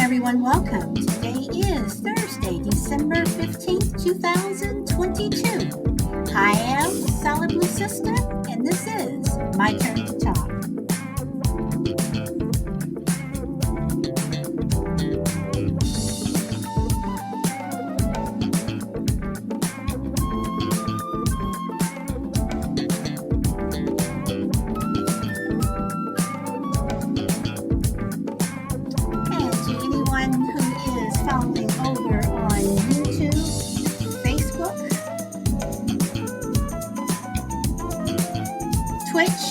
everyone. Welcome. Today is Thursday, December 15th, 2022. I am Solid Blue Sister, and this is My Turn to Talk. And to anyone who is following over on YouTube, Facebook, Twitch,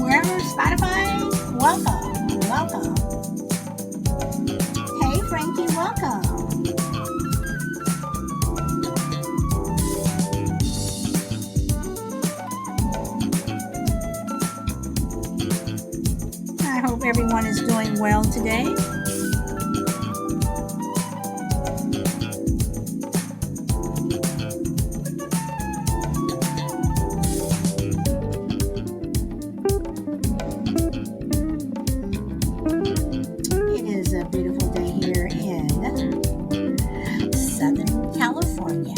wherever, Spotify, welcome. Hey, Frankie, welcome. I hope everyone is doing well today. It is a beautiful day here in Southern California.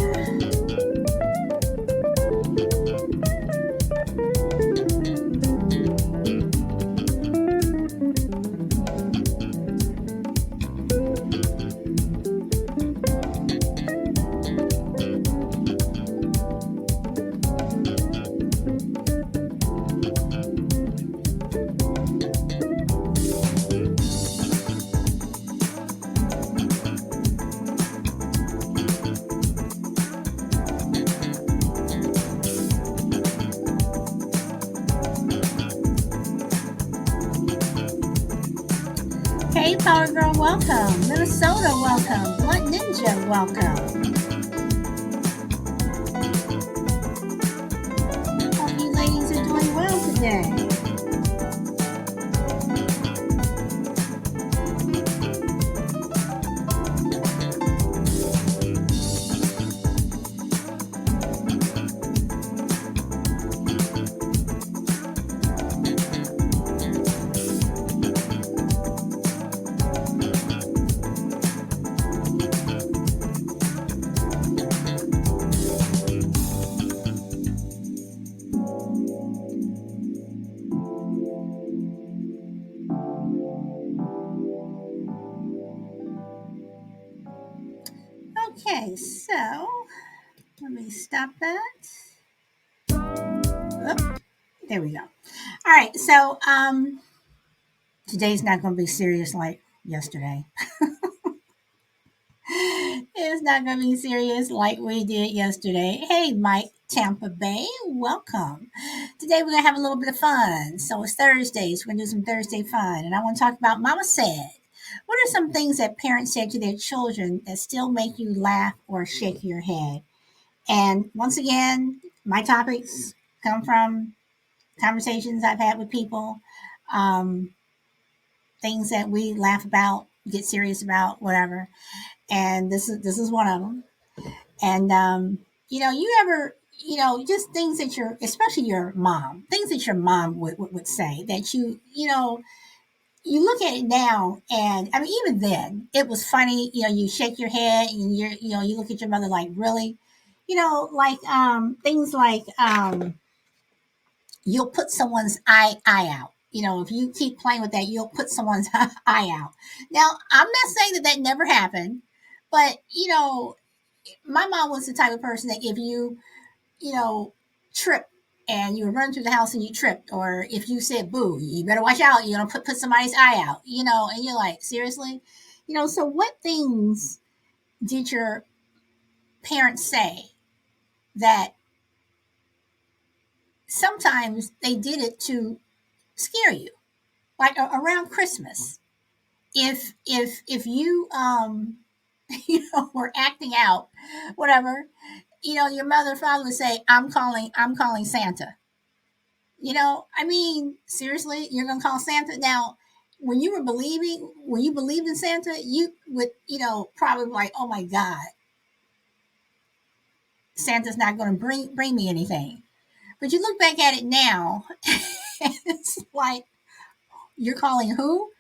Hey, Power Girl, welcome. Minnesota, welcome. Blunt Ninja, welcome. Hope you ladies are doing well today. Okay, so let me stop that. Oh, there we go. All right, so today's not going to be serious like yesterday. It's not going to be serious like we did yesterday. Hey, Mike, Tampa Bay, welcome. Today we're going to have a little bit of fun. So it's Thursdays. We're going to do some Thursday fun. And I want to talk about Mama Said. What are some things that parents say to their children that still make you laugh or shake your head? And once again, my topics come from conversations I've had with people, um, things that we laugh about, get serious about, whatever. And this is one of them. And you ever, just things that especially your mom, things that your mom would say that you look at it now, and I mean, even then, it was funny. You shake your head, and you look at your mother like, really, like things like you'll put someone's eye out. If you keep playing with that, you'll put someone's eye out. Now, I'm not saying that never happened, but my mom was the type of person that if you know, trip and you were running through the house and you tripped, or if you said boo, you better watch out, put somebody's eye out, and you're like, seriously? So what things did your parents say that sometimes they did it to scare you? Like around Christmas. If you were acting out, whatever, your mother or father would say, I'm calling Santa. I mean, seriously, you're gonna call Santa now? When you believed in Santa, you would, probably like, oh my God, Santa's not gonna bring me anything. But you look back at it now, and it's like, you're calling who?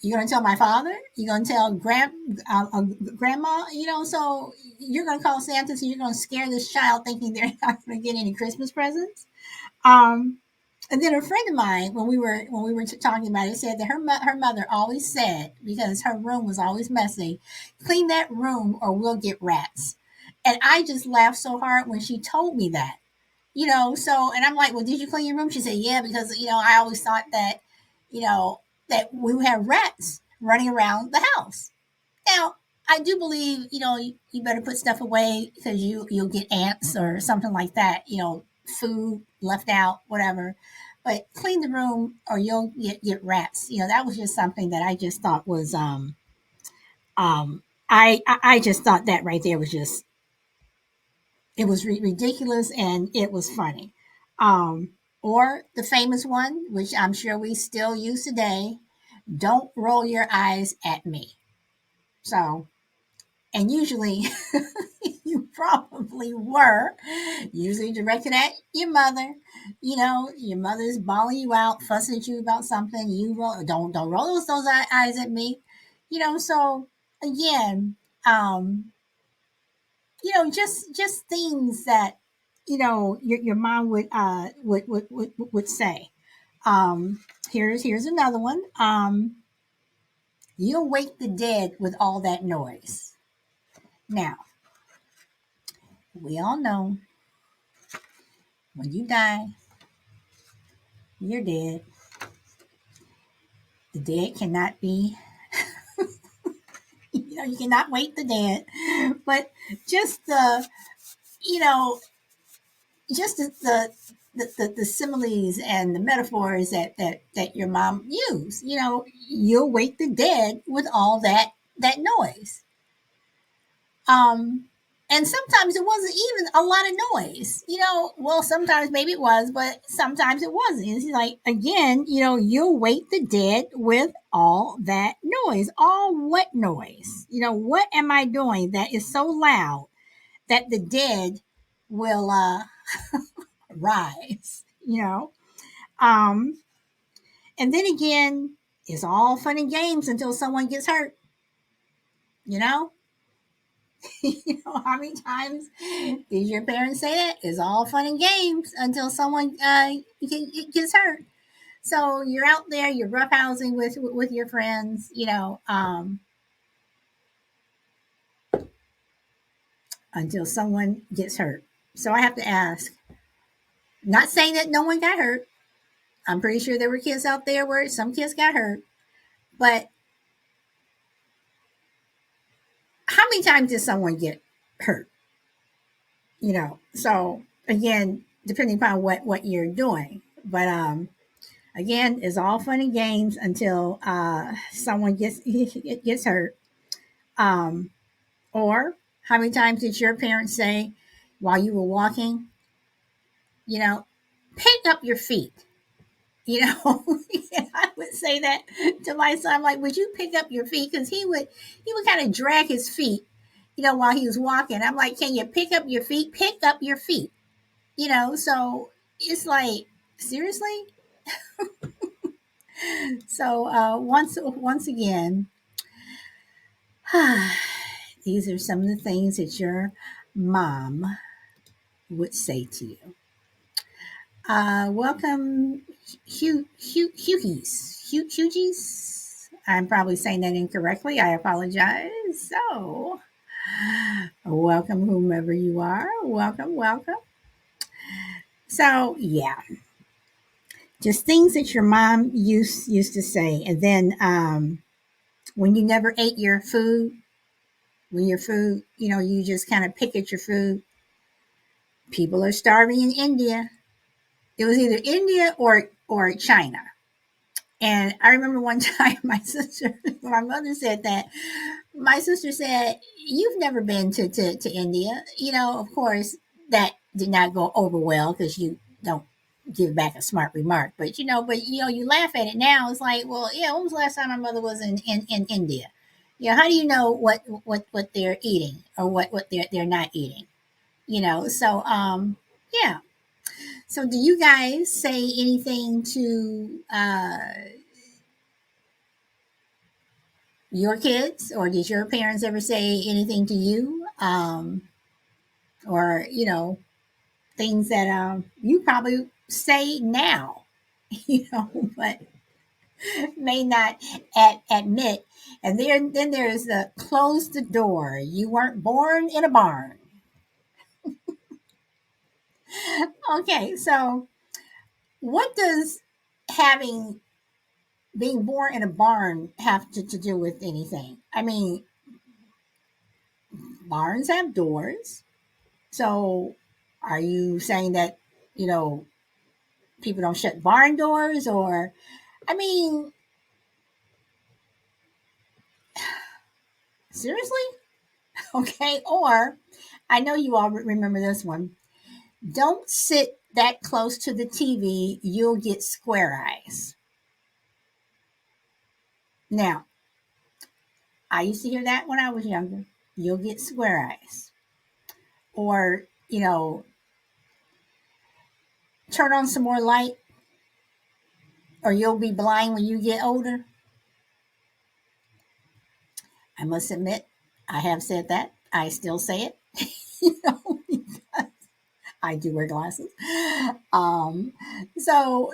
You're going to tell my father? You're going to tell grandma? So you're going to call Santa, so you're going to scare this child thinking they're not going to get any Christmas presents. Um, and then a friend of mine, when we were talking about it, said that her mother always said, because her room was always messy, clean that room or we'll get rats. And I just laughed so hard when she told me that. So, and I'm like, well, did you clean your room? She said, yeah, because I always thought that, you know, that we would have rats running around the house. Now, I do believe, you better put stuff away because you'll get ants or something like that. Food left out, whatever. But clean the room or you'll get rats. That was just something that I just thought was I just thought that right there was just it was ridiculous and it was funny. Um, or the famous one, which I'm sure we still use today, don't roll your eyes at me. So, and usually you probably were usually directed at your mother. Your mother's bawling you out, fussing at you about something. You roll, don't roll those eyes at me. So again, um, just things that your mom would say. Here's another one. You'll wake the dead with all that noise. Now, we all know when you die, you're dead. The dead cannot be, you cannot wake the dead. But just you know, just the similes and the metaphors that your mom used. You'll wake the dead with all that noise. Um, and sometimes it wasn't even a lot of noise. Well, sometimes maybe it was, but sometimes it wasn't. It's like again, you'll wake the dead with all that noise. All what noise? What am I doing that is so loud that the dead will rise? Um, and then again, it's all fun and games until someone gets hurt. You know, how many times did your parents say that? It's all fun and games until someone gets hurt. So you're out there, you're roughhousing with your friends, until someone gets hurt. So I have to ask, not saying that no one got hurt. I'm pretty sure there were kids out there where some kids got hurt, but how many times did someone get hurt? So again, depending upon what you're doing, but again, it's all fun and games until someone gets hurt. um or how many times did your parents say while you were walking, you know pick up your feet? I would say that to my son. I'm like, would you pick up your feet? Because he would kind of drag his feet, while he was walking. I'm like, can you pick up your feet? Pick up your feet. So it's like, seriously. So once again, these are some of the things that your mom would say to you. Welcome, Hugies. I'm probably saying that incorrectly. I apologize. So, welcome, whomever you are. Welcome, welcome. So, yeah, just things that your mom used to say, and then when you never ate your food, when your food, you just kind of pick at your food. People are starving in India. It was either India or China. And I remember one time my mother said that. My sister said, "You've never been to India." Of course, that did not go over well because you don't give back a smart remark. But you laugh at it now. It's like, well, yeah, when was the last time my mother was in India? How do you know what they're eating or what they're not eating? So yeah. So do you guys say anything to your kids, or did your parents ever say anything to you, or things that you probably say now, but may not admit. And then there's the close the door. You weren't born in a barn. Okay, so what does having being born in a barn have to do with anything? I mean, barns have doors. So are you saying that, you know, people don't shut barn doors? Or, I mean, seriously? Okay. Or, I know you all remember this one. Don't sit that close to the TV, you'll get square eyes. Now, I used to hear that when I was younger. You'll get square eyes. Or, turn on some more light, or you'll be blind when you get older. I must admit, I have said that. I still say it. you know, I do wear glasses. Um, so,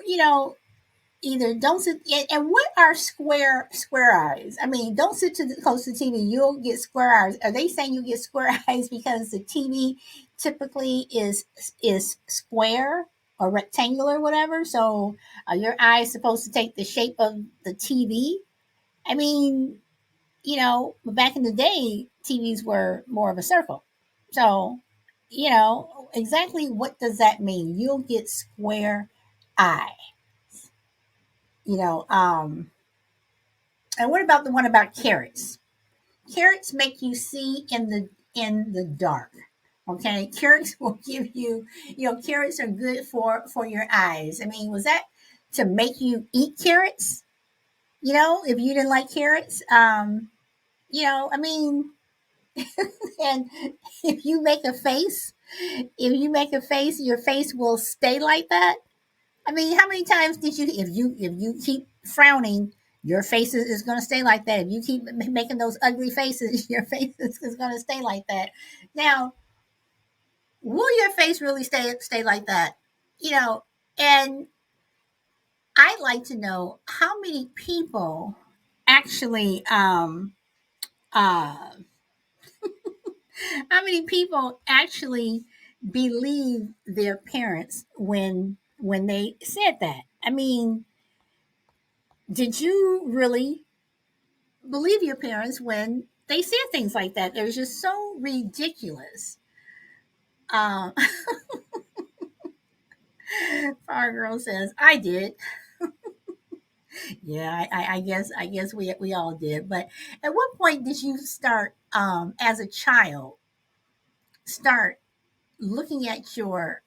either don't sit, and what are square eyes? I mean, don't sit close to the TV, you'll get square eyes. Are they saying you get square eyes because the TV typically is square or rectangular, whatever? So are your eyes supposed to take the shape of the TV? I mean, back in the day, TVs were more of a circle. So, exactly what does that mean? You'll get square eye. You know, um, and what about the one about carrots? Carrots make you see in the dark. Okay, carrots will give you, carrots are good for your eyes. I mean, was that to make you eat carrots? If you didn't like carrots, I mean, and if you make a face, your face will stay like that. I mean, how many times did if you keep frowning, your face is going to stay like that. If you keep making those ugly faces, your face is going to stay like that. Now, will your face really stay like that? You know, and I'd like to know how many people actually uh how many people actually believe their parents when they said that. I mean, did you really believe your parents when they said things like that? It was just so ridiculous. Um, Fire Girl says, "I did." Yeah, I guess we all did. But at what point did you start, as a child, start looking at your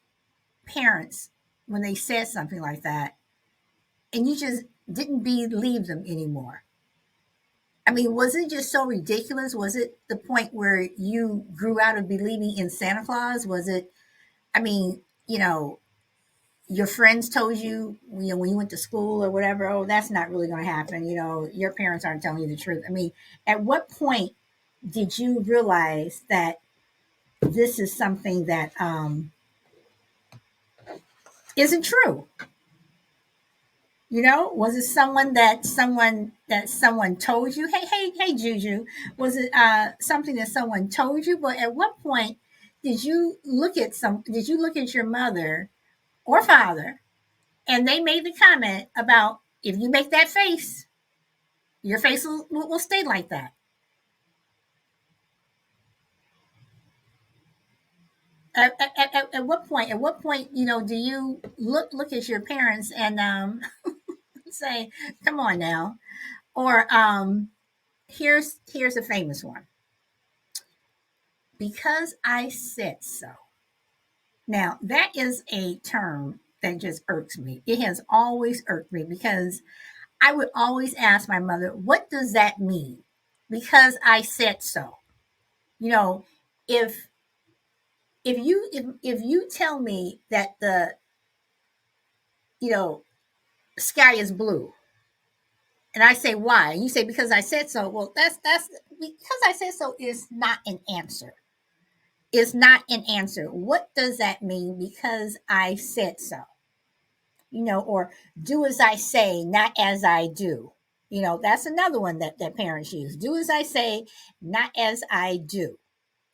parents when they said something like that, and you just didn't believe them anymore? I mean, was it just so ridiculous? Was it the point where you grew out of believing in Santa Claus? Was it, I mean, your friends told you, when you went to school or whatever, oh, that's not really going to happen. Your parents aren't telling you the truth. I mean, at what point did you realize that this is something that isn't true? Was it someone told you, hey, Juju? Was it something that someone told you? But at what point did you look at your mother or father, and they made the comment about, if you make that face, your face will stay like that? At what point? At what point, do you look at your parents and say, "Come on now," or here's a famous one: "Because I said so." Now, that is a term that just irks me. It has always irked me because I would always ask my mother, "What does that mean?" Because I said so. You know, if if you tell me that the you know sky is blue, And I say, why? And you say, because I said so. Well, that's because I said so is not an answer. It's not an answer. What does that mean? Because I said so, or do as I say, not as I do. That's another one that parents use. Do as I say, not as I do.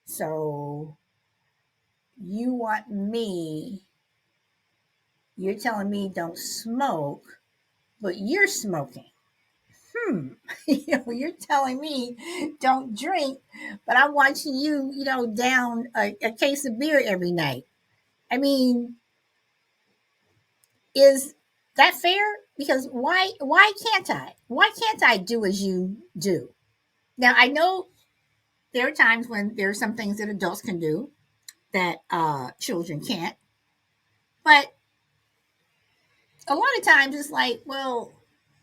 So you want me, you're telling me don't smoke, but you're smoking. You're telling me don't drink, but I'm watching you, down a case of beer every night. I mean, is that fair? Because why can't I? Why can't I do as you do? Now I know there are times when there are some things that adults can do that children can't, but a lot of times it's like, well,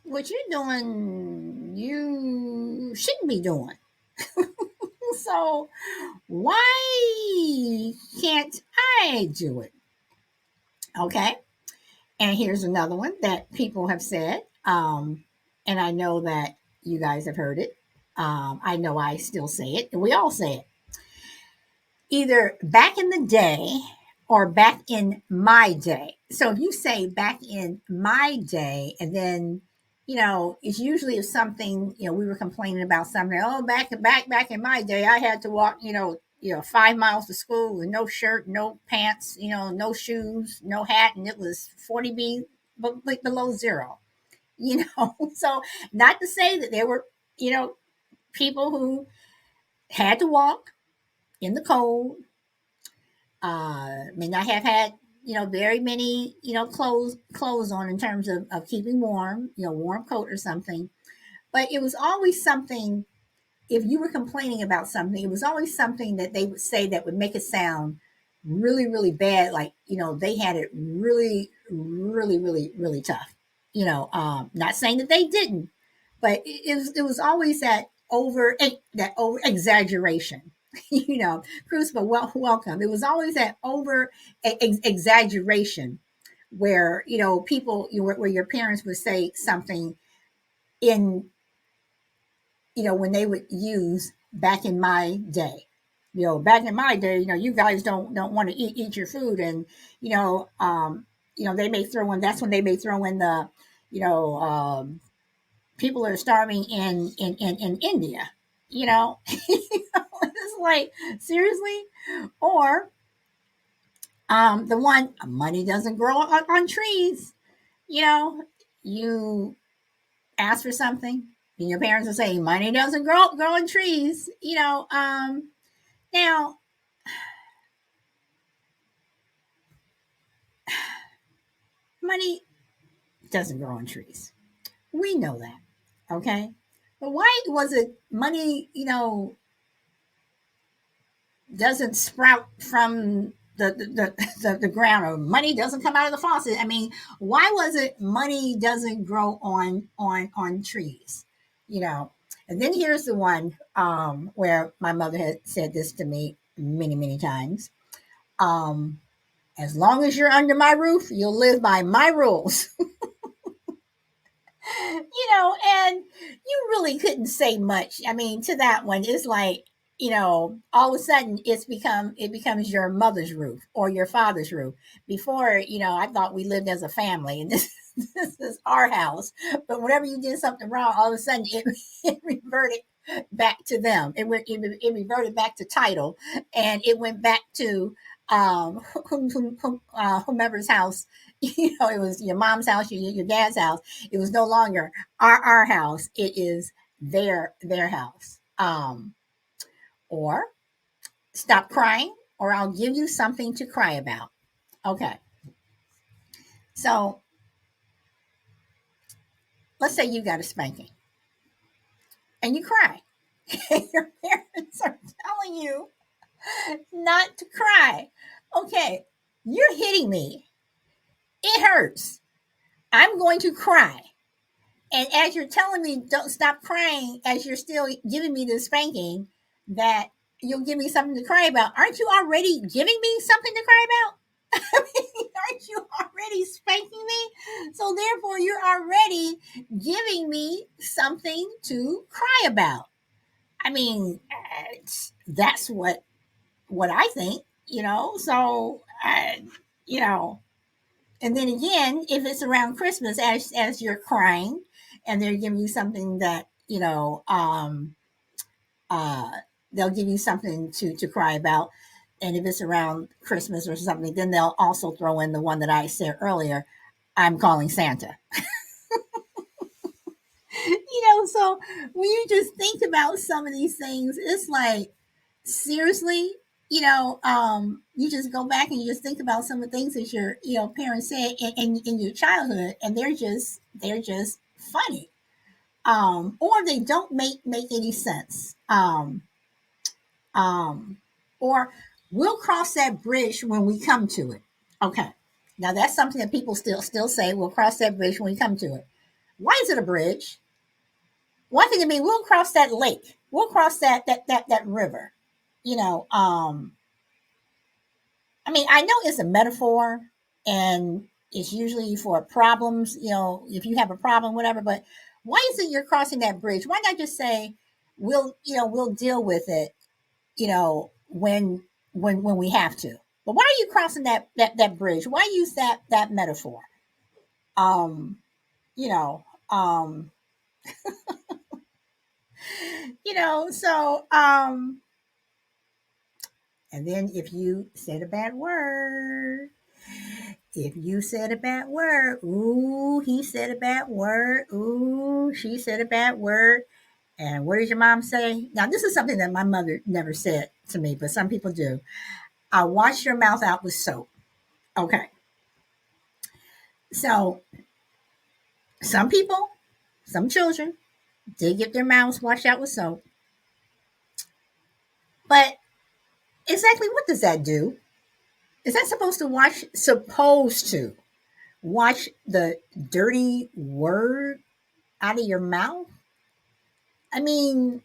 what you're doing, you shouldn't be doing. So why can't I do it? Okay. And here's another one that people have said. And I know that you guys have heard it. I know I still say it, and we all say it. Either back in the day or back in my day. So if you say back in my day, and then it's usually if something, we were complaining about something. Oh, back in my day, I had to walk, 5 miles to school with no shirt, no pants, no shoes, no hat, and it was 40 below zero. So not to say that there were, people who had to walk in the cold, may not have had very many clothes on in terms of keeping warm, warm coat or something, but it was always something. If you were complaining about something, it was always something that they would say that would make it sound really, really bad, like they had it really, really, really, really tough. Not saying that they didn't, but it was always that over exaggeration. Crucible, welcome. It was always that over exaggeration where people, where your parents would say something in, when they would use back in my day. Back in my day, you guys don't want to eat your food, and they may throw in. That's when they may throw in the, you know, people are starving in India. It's like, seriously. Or the one, money doesn't grow on trees. You know, you ask for something, and your parents will say money doesn't grow on trees. Now money doesn't grow on trees. We know that, okay? But why was it money? Doesn't sprout from the ground, or money doesn't come out of the faucet. I mean, why was it money doesn't grow on trees? You know. And then here's the one where my mother had said this to me many times. Um, as long as you're under my roof, you'll live by my rules. And you really couldn't say much. I mean, to that one, it's like, all of a sudden it becomes your mother's roof or your father's roof. Before, I thought we lived as a family, and this this is our house. But whenever you did something wrong, all of a sudden it reverted back to them. It reverted back to title, and it went back to whomever's house. It was your mom's house, your dad's house. It was no longer our house. It is their house. Or stop crying, or I'll give you something to cry about. Okay. So let's say you got a spanking and you cry. Your parents are telling you not to cry. Okay, you're hitting me. It hurts. I'm going to cry. And as you're telling me don't stop crying, as you're still giving me the spanking, that you'll give me something to cry about. Aren't you already giving me something to cry about? Aren't you already spanking me? So therefore, you're already giving me something to cry about. I mean, that's what I think, So, you know, and then again, if it's around Christmas, as you're crying, and they're giving you something that uh, they'll give you something to cry about. And if it's around Christmas or something, then they'll also throw in the one that I said earlier. I'm calling Santa. So when you just think about some of these things, it's like, seriously, you just go back and you just think about some of the things that your parents said in your childhood, and they're just funny, or they don't make any sense, um, or we'll cross that bridge when we come to it. Okay, now that's something that people still say. We'll cross that bridge when we come to it. Why is it a bridge? One thing, I mean, we'll cross that lake. We'll cross that river. You know, um, I mean, I know it's a metaphor, and it's usually for problems. If you have a problem, whatever. But why is it you're crossing that bridge? Why not just say we'll deal with it? When we have to. But why are you crossing that bridge? Why use that metaphor? Um, you know, um, so and then if you said a bad word, ooh, he said a bad word, ooh, she said a bad word. And what does your mom say? Now, this is something that my mother never said to me, but some people do. I'll wash your mouth out with soap. Okay. So, some people, some children, did get their mouths washed out with soap. But exactly what does that do? Is that supposed to wash the dirty word out of your mouth? I mean,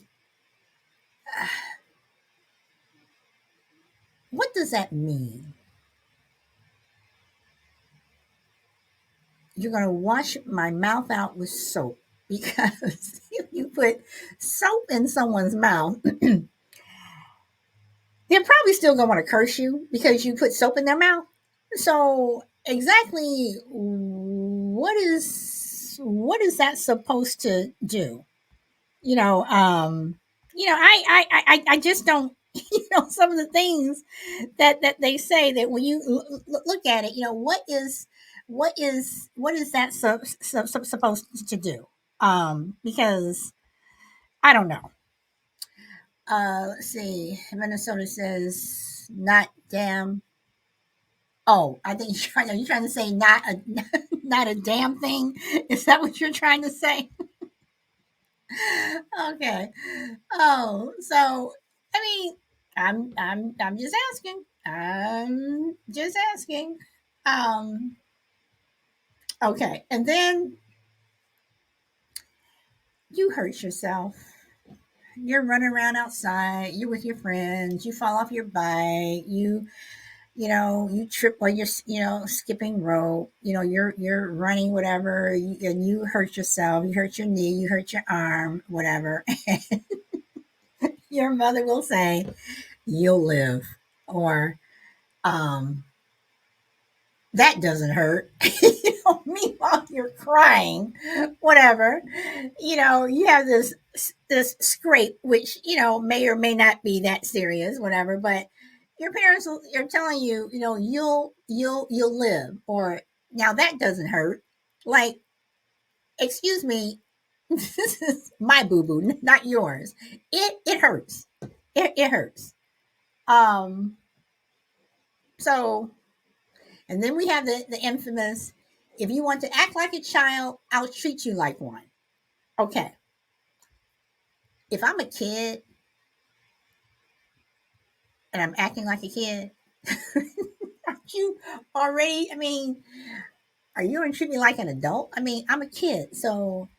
what does that mean? You're going to wash my mouth out with soap, because if you put soap in someone's mouth, they're probably still going to want to curse you because you put soap in their mouth. So exactly what is that supposed to do? You know, um, I just don't. Some of the things that they say, that when you look at it, what is that supposed to do? Because I don't know. Let's see. Minnesota says not damn. Oh, I think are you trying to say not a not a damn thing? Is that what you're trying to say? Okay. Oh, so I mean, I'm just asking. I'm just asking. Um, okay. And then you hurt yourself. You're running around outside. You're with your friends. You fall off your bike. You trip while you're skipping rope. You're running, whatever, and you hurt yourself. You hurt your knee. You hurt your arm, whatever. Your mother will say, "You'll live," or um, "That doesn't hurt." Meanwhile, you're crying, whatever. You have this scrape, which may or may not be that serious, whatever. But your parents are telling you, you'll live, or now that doesn't hurt. Like, excuse me, this is my boo boo, not yours. It hurts. It hurts. Um. So, and then we have the infamous, if you want to act like a child, I'll treat you like one. Okay. If I'm a kid and I'm acting like a kid, aren't you already? I mean, are you going to treat me like an adult? I mean, I'm a kid. So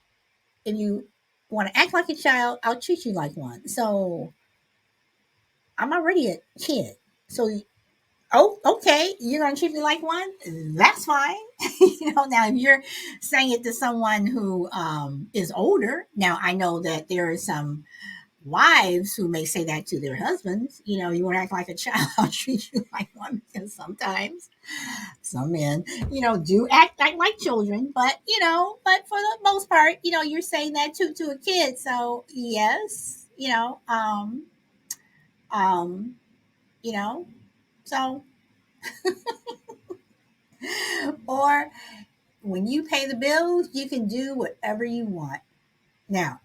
if you want to act like a child, I'll treat you like one. So I'm already a kid. So Oh, okay. You're gonna treat me like one. That's fine. Now if you're saying it to someone who is older, now I know that there are some wives who may say that to their husbands. You won't act like a child. I'll treat you like one because sometimes some men, do act like children. But for the most part, you're saying that to a kid. So yes, um, you know, so or when you pay the bills, you can do whatever you want. Now,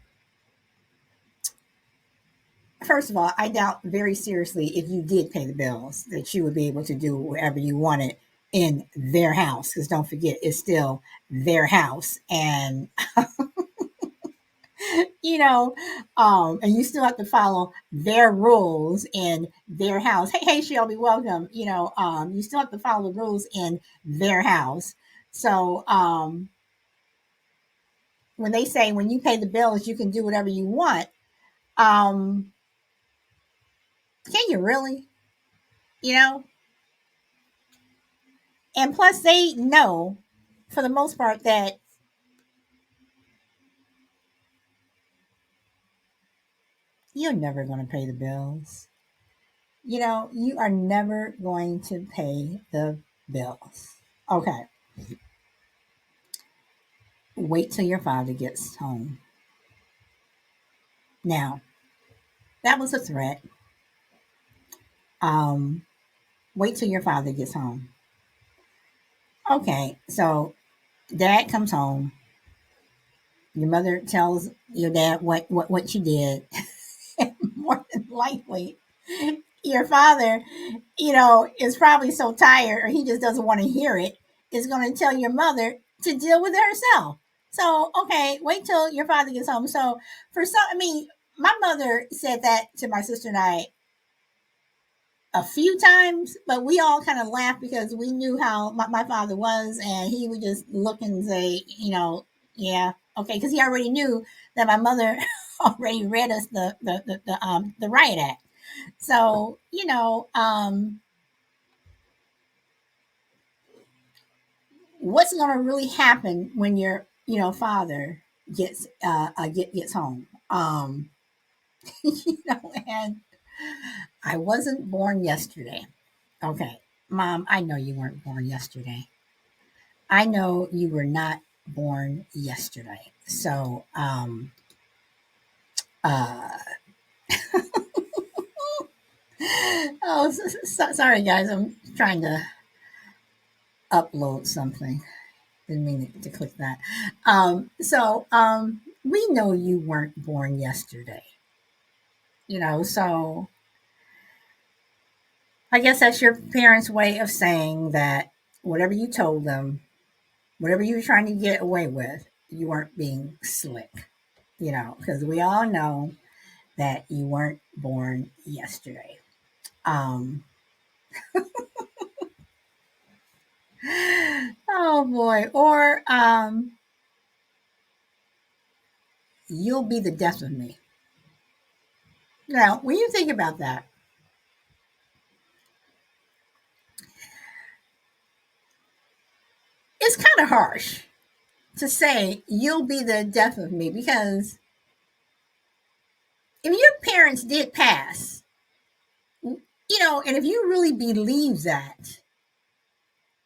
first of all, I doubt very seriously if you did pay the bills that you would be able to do whatever you wanted in their house. Because don't forget, it's still their house, and you know, and you still have to follow their rules in their house. Hey, Shelby, welcome. You still have to follow the rules in their house. So, when they say when you pay the bills, you can do whatever you want. Um, can you really? You know, and plus they know for the most part that you're never going to pay the bills. You are never going to pay the bills. Okay, wait till your father gets home. Now, that was a threat. Um, wait till your father gets home. Okay, so dad comes home. Your mother tells your dad what you did. More than likely, your father, is probably so tired or he just doesn't want to hear it, is going to tell your mother to deal with it herself. So, okay, wait till your father gets home. So, my mother said that to my sister and I a few times, but we all kind of laughed because we knew how my father was, and he would just look and say, yeah, okay, because he already knew that my mother already read us the riot act. So, what's going to really happen when your father gets home? And I wasn't born yesterday. Okay, Mom, I know you weren't born yesterday. I know you were not born yesterday. So, uh, oh, sorry, guys. I'm trying to upload something. Didn't mean to click that. We know you weren't born yesterday. So I guess that's your parents' way of saying that whatever you told them, whatever you were trying to get away with, you weren't being slick. Because we all know that you weren't born yesterday. Um, oh boy. Or you'll be the death of me. Now, when you think about that, it's kind of harsh to say you'll be the death of me because if your parents did pass, and if you really believe that,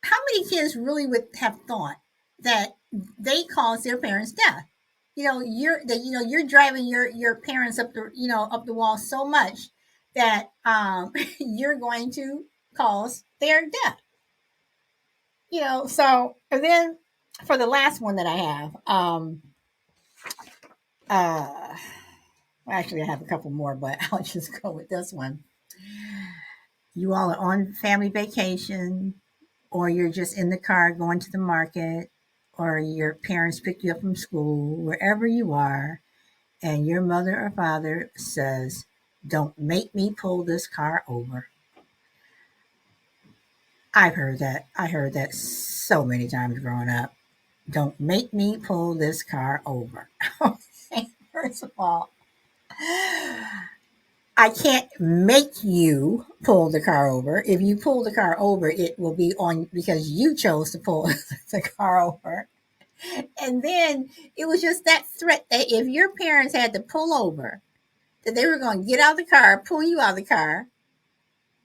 how many kids really would have thought that they caused their parents' death? You're driving your parents up the wall so much that you're going to cause their death. So and then for the last one that I have, uh, well, actually I have a couple more, but I'll just go with this one. You all are on family vacation, or you're just in the car going to the market, or your parents pick you up from school, wherever you are, and your mother or father says, "Don't make me pull this car over." I've heard that. I heard that so many times growing up. Don't make me pull this car over. Okay, first of all, I can't make you pull the car over. If you pull the car over, it will be on because you chose to pull the car over. And then it was just that threat that if your parents had to pull over, that they were going to get out of the car, pull you out of the car,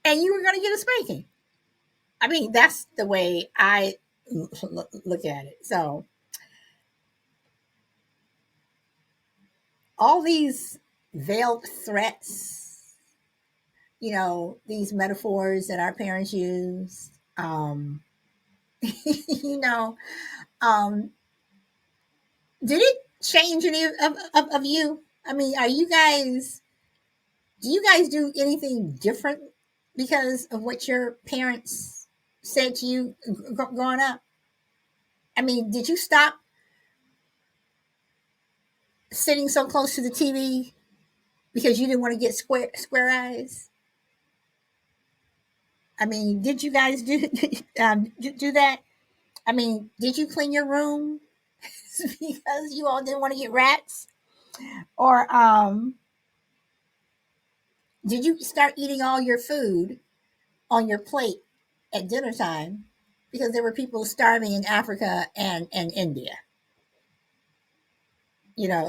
and you were going to get a spanking. I mean, that's the way I look at it. So, all these veiled threats, these metaphors that our parents use, you know, um, did it change any of you? I mean, do you guys do anything different because of what your parents said to you growing up? I mean, did you stop sitting so close to the TV because you didn't want to get square eyes? I mean, did you guys do that? I mean, did you clean your room because you all didn't want to get rats, or did you start eating all your food on your plate at dinner time because there were people starving in Africa and India?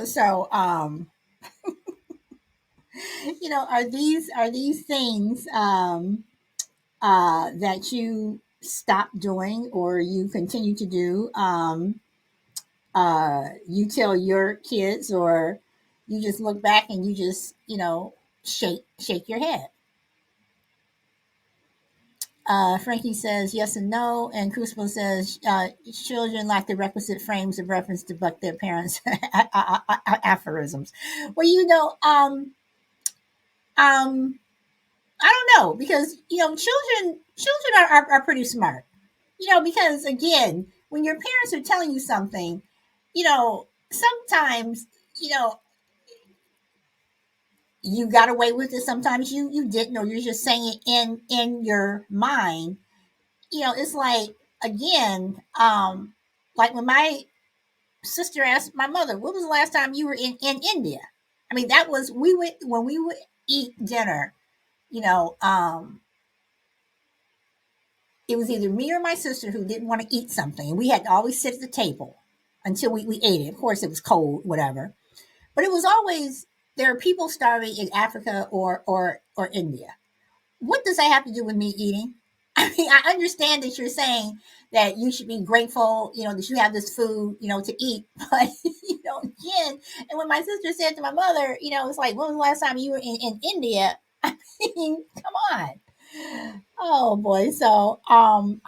So are these things that you stop doing or you continue to do? You tell your kids, or you just look back and you just shake your head. Frankie says yes and no, and Crucible says children lack the requisite frames of reference to buck their parents' aphorisms. Well, um, I don't know, because children are pretty smart. Because again, when your parents are telling you something, sometimes you know you got away with it. Sometimes you didn't, or you're just saying it in your mind. It's like, again, like when my sister asked my mother, "When was the last time you were in India?" I mean, that was we went when we would eat dinner. You know, um, it was either me or my sister who didn't want to eat something, and we had to always sit at the table until we ate it. Of course, it was cold, whatever. But it was always there are people starving in Africa or India. What does that have to do with me eating? I mean, I understand that you're saying that you should be grateful, that you have this food, to eat. But, again, and when my sister said to my mother, it's like, when was the last time you were in India? I mean, come on. Oh boy. So, I'm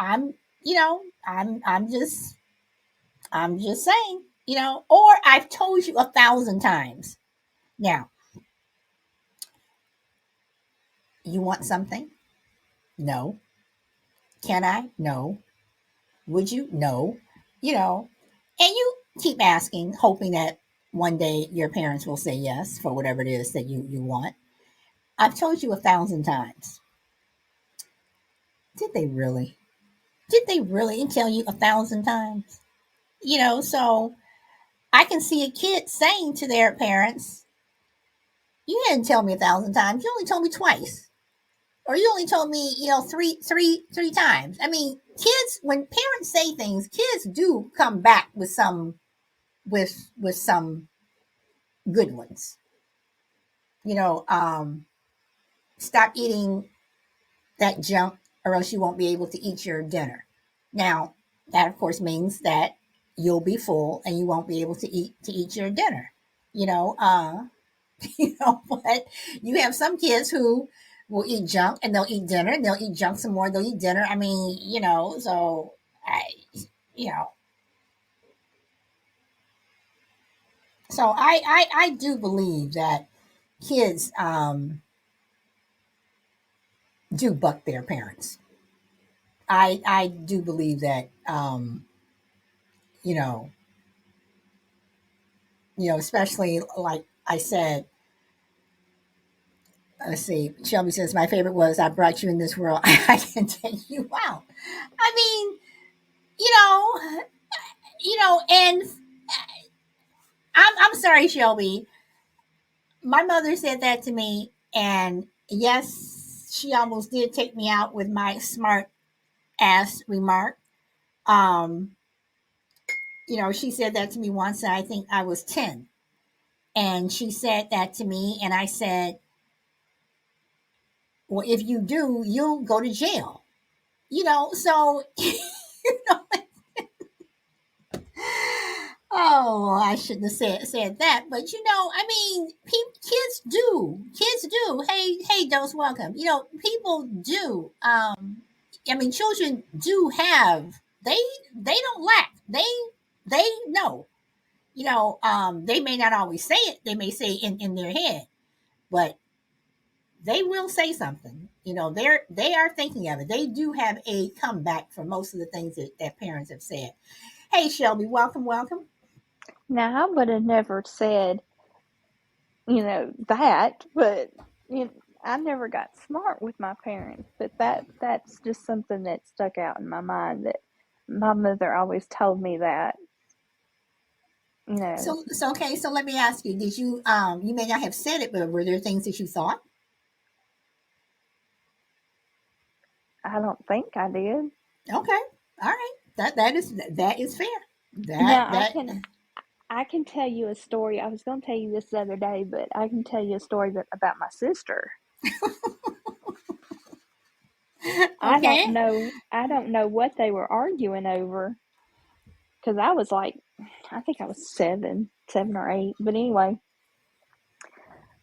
just saying, or I've told you 1,000 times. Now, you want something? No. Can I? No. Would you? No. And you keep asking, hoping that one day your parents will say yes for whatever it is that you want. I've told you 1,000 times. Did they really? Did they really tell you 1,000 times? So I can see a kid saying to their parents, "You didn't tell me 1,000 times. You only told me twice, or you only told me, three times." I mean, kids, when parents say things, kids do come back with some good ones. You know, um, Stop eating that junk, or else you won't be able to eat your dinner. Now, that of course means that you'll be full and you won't be able to eat your dinner. You know, uh, but you have some kids who will eat junk and they'll eat dinner and they'll eat junk some more. They'll eat dinner. I mean, so I, you know, so I do believe that kids do buck their parents. I do believe that you know especially like I said. Let's see. Shelby says my favorite was I brought you in this world. I can take you out. I mean, you know, and I'm sorry, Shelby. My mother said that to me And yes, she almost did take me out with my smart ass remark. Um, she said that to me once, and I think I was 10. And she said that to me, and I said, well, if you do, you'll go to jail. So, oh, I shouldn't have said that, but I mean, kids do. Hey, Dose, welcome. People do. I mean, children do have. They don't lack. They know. They may not always say it. They may say it in their head, but they will say something. They are thinking of it. They do have a comeback for most of the things that parents have said. Hey, Shelby, welcome, welcome. Now, I would have never said, that, but you know, I never got smart with my parents. But that's just something that stuck out in my mind that my mother always told me that, you know, So okay. So let me ask you: did you you may not have said it, but were there things that you thought? I don't think I did. Okay, all right. That is fair. That Now, that I can tell you a story. I was going to tell you this the other day, but I can tell you a story about my sister. okay. I don't know what they were arguing over because I was like, I think I was 7 or 8. But anyway,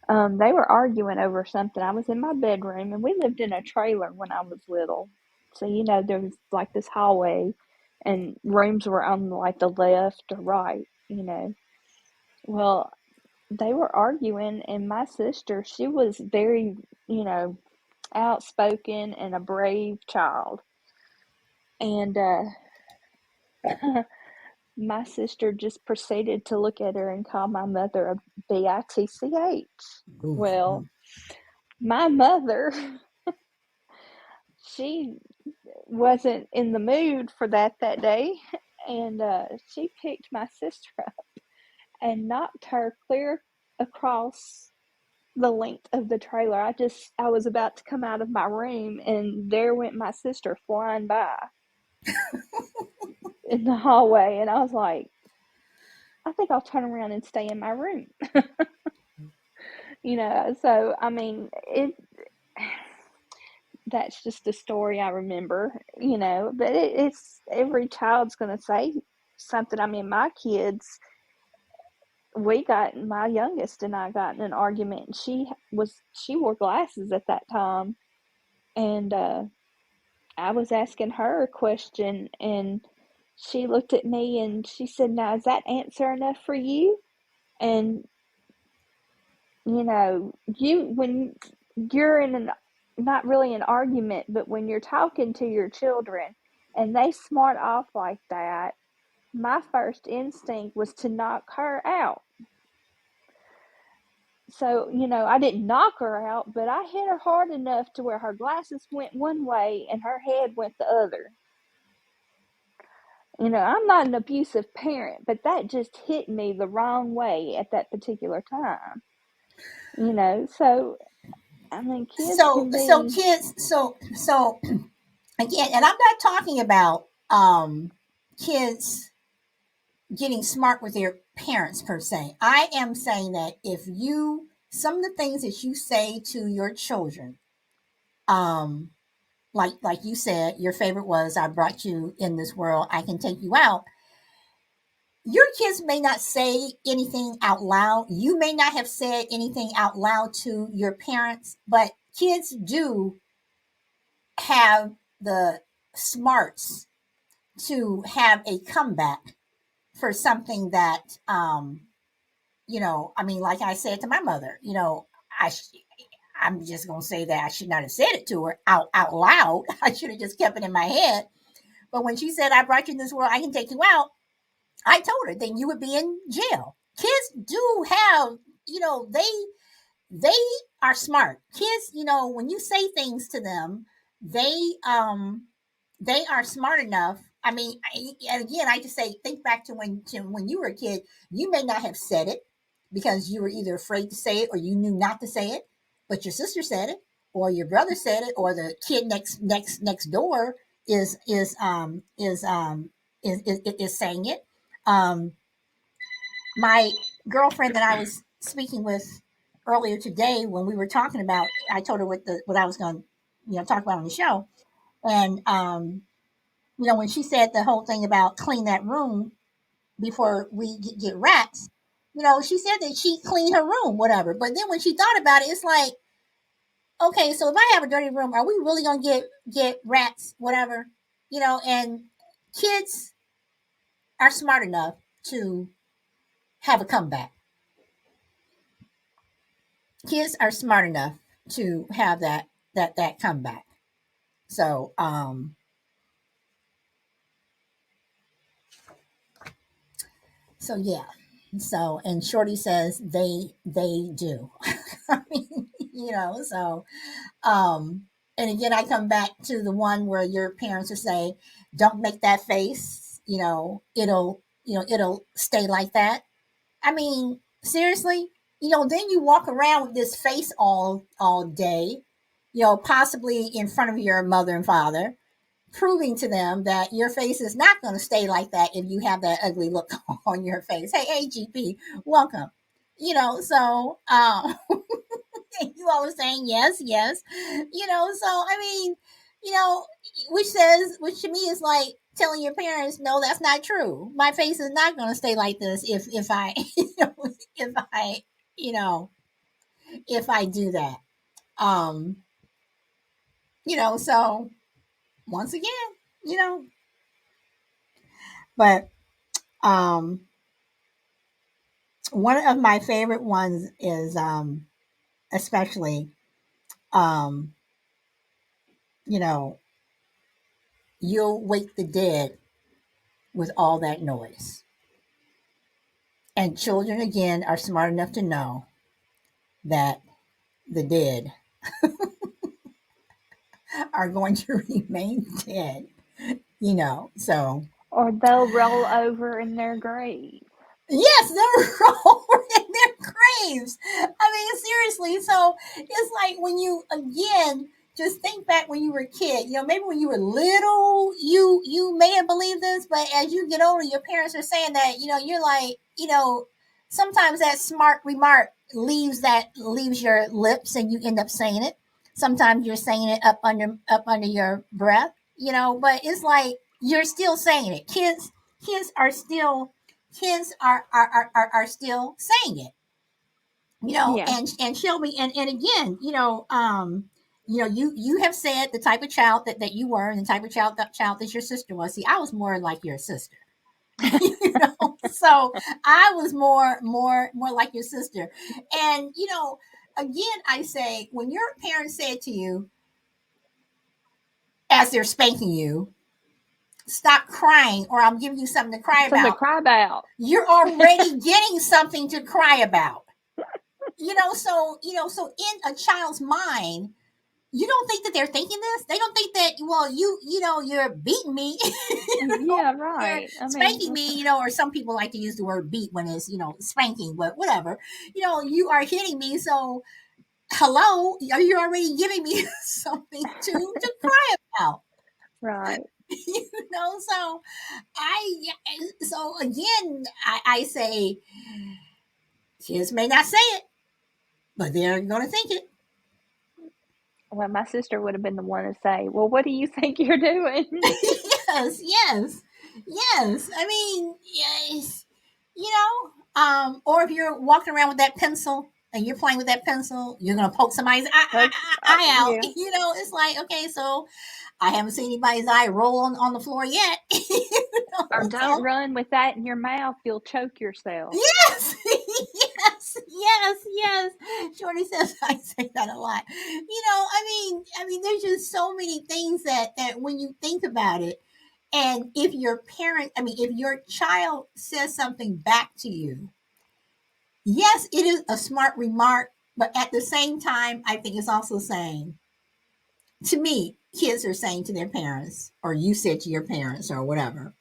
they were arguing over something. I was in my bedroom, and we lived in a trailer when I was little. So there was like this hallway, and rooms were on like the left or right. Well, they were arguing, and my sister, she was very, you know, outspoken and a brave child. And my sister just proceeded to look at her and call my mother a bitch. Ooh. Well, my mother, she wasn't in the mood for that day, and she picked my sister up and knocked her clear across the length of the trailer. I was about to come out of my room, and there went my sister flying by in the hallway, and I was like, I think I'll turn around and stay in my room. So I mean, it that's just a story I remember. But it's every child's going to say something. I mean, my youngest and I got in an argument, and she wore glasses at that time, and I was asking her a question, and she looked at me and she said, "Now, is that answer enough for you?" And when you're in an not really an argument, but when you're talking to your children and they smart off like that, my first instinct was to knock her out. So, I didn't knock her out, but I hit her hard enough to where her glasses went one way and her head went the other. I'm not an abusive parent, but that just hit me the wrong way at that particular time. So I mean, kids So can so be. kids. So again, and I'm not talking about kids getting smart with their parents per se. I am saying that if you some of the things that you say to your children, um, like you said, your favorite was "I brought you in this world, I can take you out." Your kids may not say anything out loud. You may not have said anything out loud to your parents, but kids do have the smarts to have a comeback for something that I mean, like I said to my mother, I I'm just gonna say that I should not have said it to her out loud. I should have just kept it in my head. But when she said, "I brought you in this world, I can take you out," I told her, then you would be in jail. Kids do have, they are smart. Kids, when you say things to them, they um they are smart enough. I mean, and again, I just say, think back to when you were a kid. You may not have said it because you were either afraid to say it or you knew not to say it. but your sister said it, or your brother said it, or the kid next door is is um is um is saying it. Um, my girlfriend that I was speaking with earlier today, when we were talking about, I told her what I was going to talk about on the show, and when she said the whole thing about clean that room before we get rats, she said that she cleaned her room, whatever. But then when she thought about it, it's like, okay, so if I have a dirty room, are we really gonna get rats, whatever? And kids are smart enough to have a comeback. Kids are smart enough to have that comeback. So yeah. So, and Shorty says they do. I mean, so and again, I come back to the one where your parents will say, don't make that face, it'll stay like that. I mean, seriously, then you walk around with this face all day, possibly in front of your mother and father, proving to them that your face is not going to stay like that if you have that ugly look on your face. Hey, GP, welcome. So you always saying yes, yes. So I mean, you know, which to me is like telling your parents, no, that's not true. My face is not going to stay like this if I, if I, you know, if I do that. Um, so once again, you know, but um, one of my favorite ones is especially um, you know, you'll wake the dead with all that noise. And children, again, are smart enough to know that the dead are going to remain dead, So, Or they'll roll over in their grave. yes, they're over in their graves. I mean, seriously. So it's like when you, again, just think back when you were a kid. Maybe when you were little, you may have believed this, but as you get older, your parents are saying that. You're like, sometimes that smart remark leaves your lips, and you end up saying it. Sometimes you're saying it up under your breath. But it's like you're still saying it. Kids are still kids are still saying it, Yeah. and Shelby, and again, you have said the type of child that you were, and the type of child that your sister was. See, I was more like your sister. So I was more like your sister. And again, I say, when your parents said to you as they're spanking you, stop crying, or I'm giving you something to cry Something to about, cry about. you're already getting something to cry about. So in a child's mind, you don't think that they're thinking this. They don't think that, well, you're beating me, Yeah, you're right. I mean, spanking me, or some people like to use the word beat when it's, spanking, but whatever. You are hitting me. So hello, are you already giving me something to cry about? right. So so again, I say, kids may not say it, but they're going to think it. Well, my sister would have been the one to say, "Well, what do you think you're doing?" Yes, yes, yes. I mean, yes, or if you're walking around with that pencil and you're playing with that pencil, you're gonna poke somebody's eye out. Yeah. It's like, okay, so I haven't seen anybody's eye roll on the floor yet. Or don't So run with that in your mouth; you'll choke yourself. yes, yes. Shorty says I say that a lot. I mean, there's just so many things that when you think about it, and if if your child says something back to you, yes, it is a smart remark, but at the same time, I think it's also saying, to me, kids are saying to their parents, or you said to your parents, or whatever,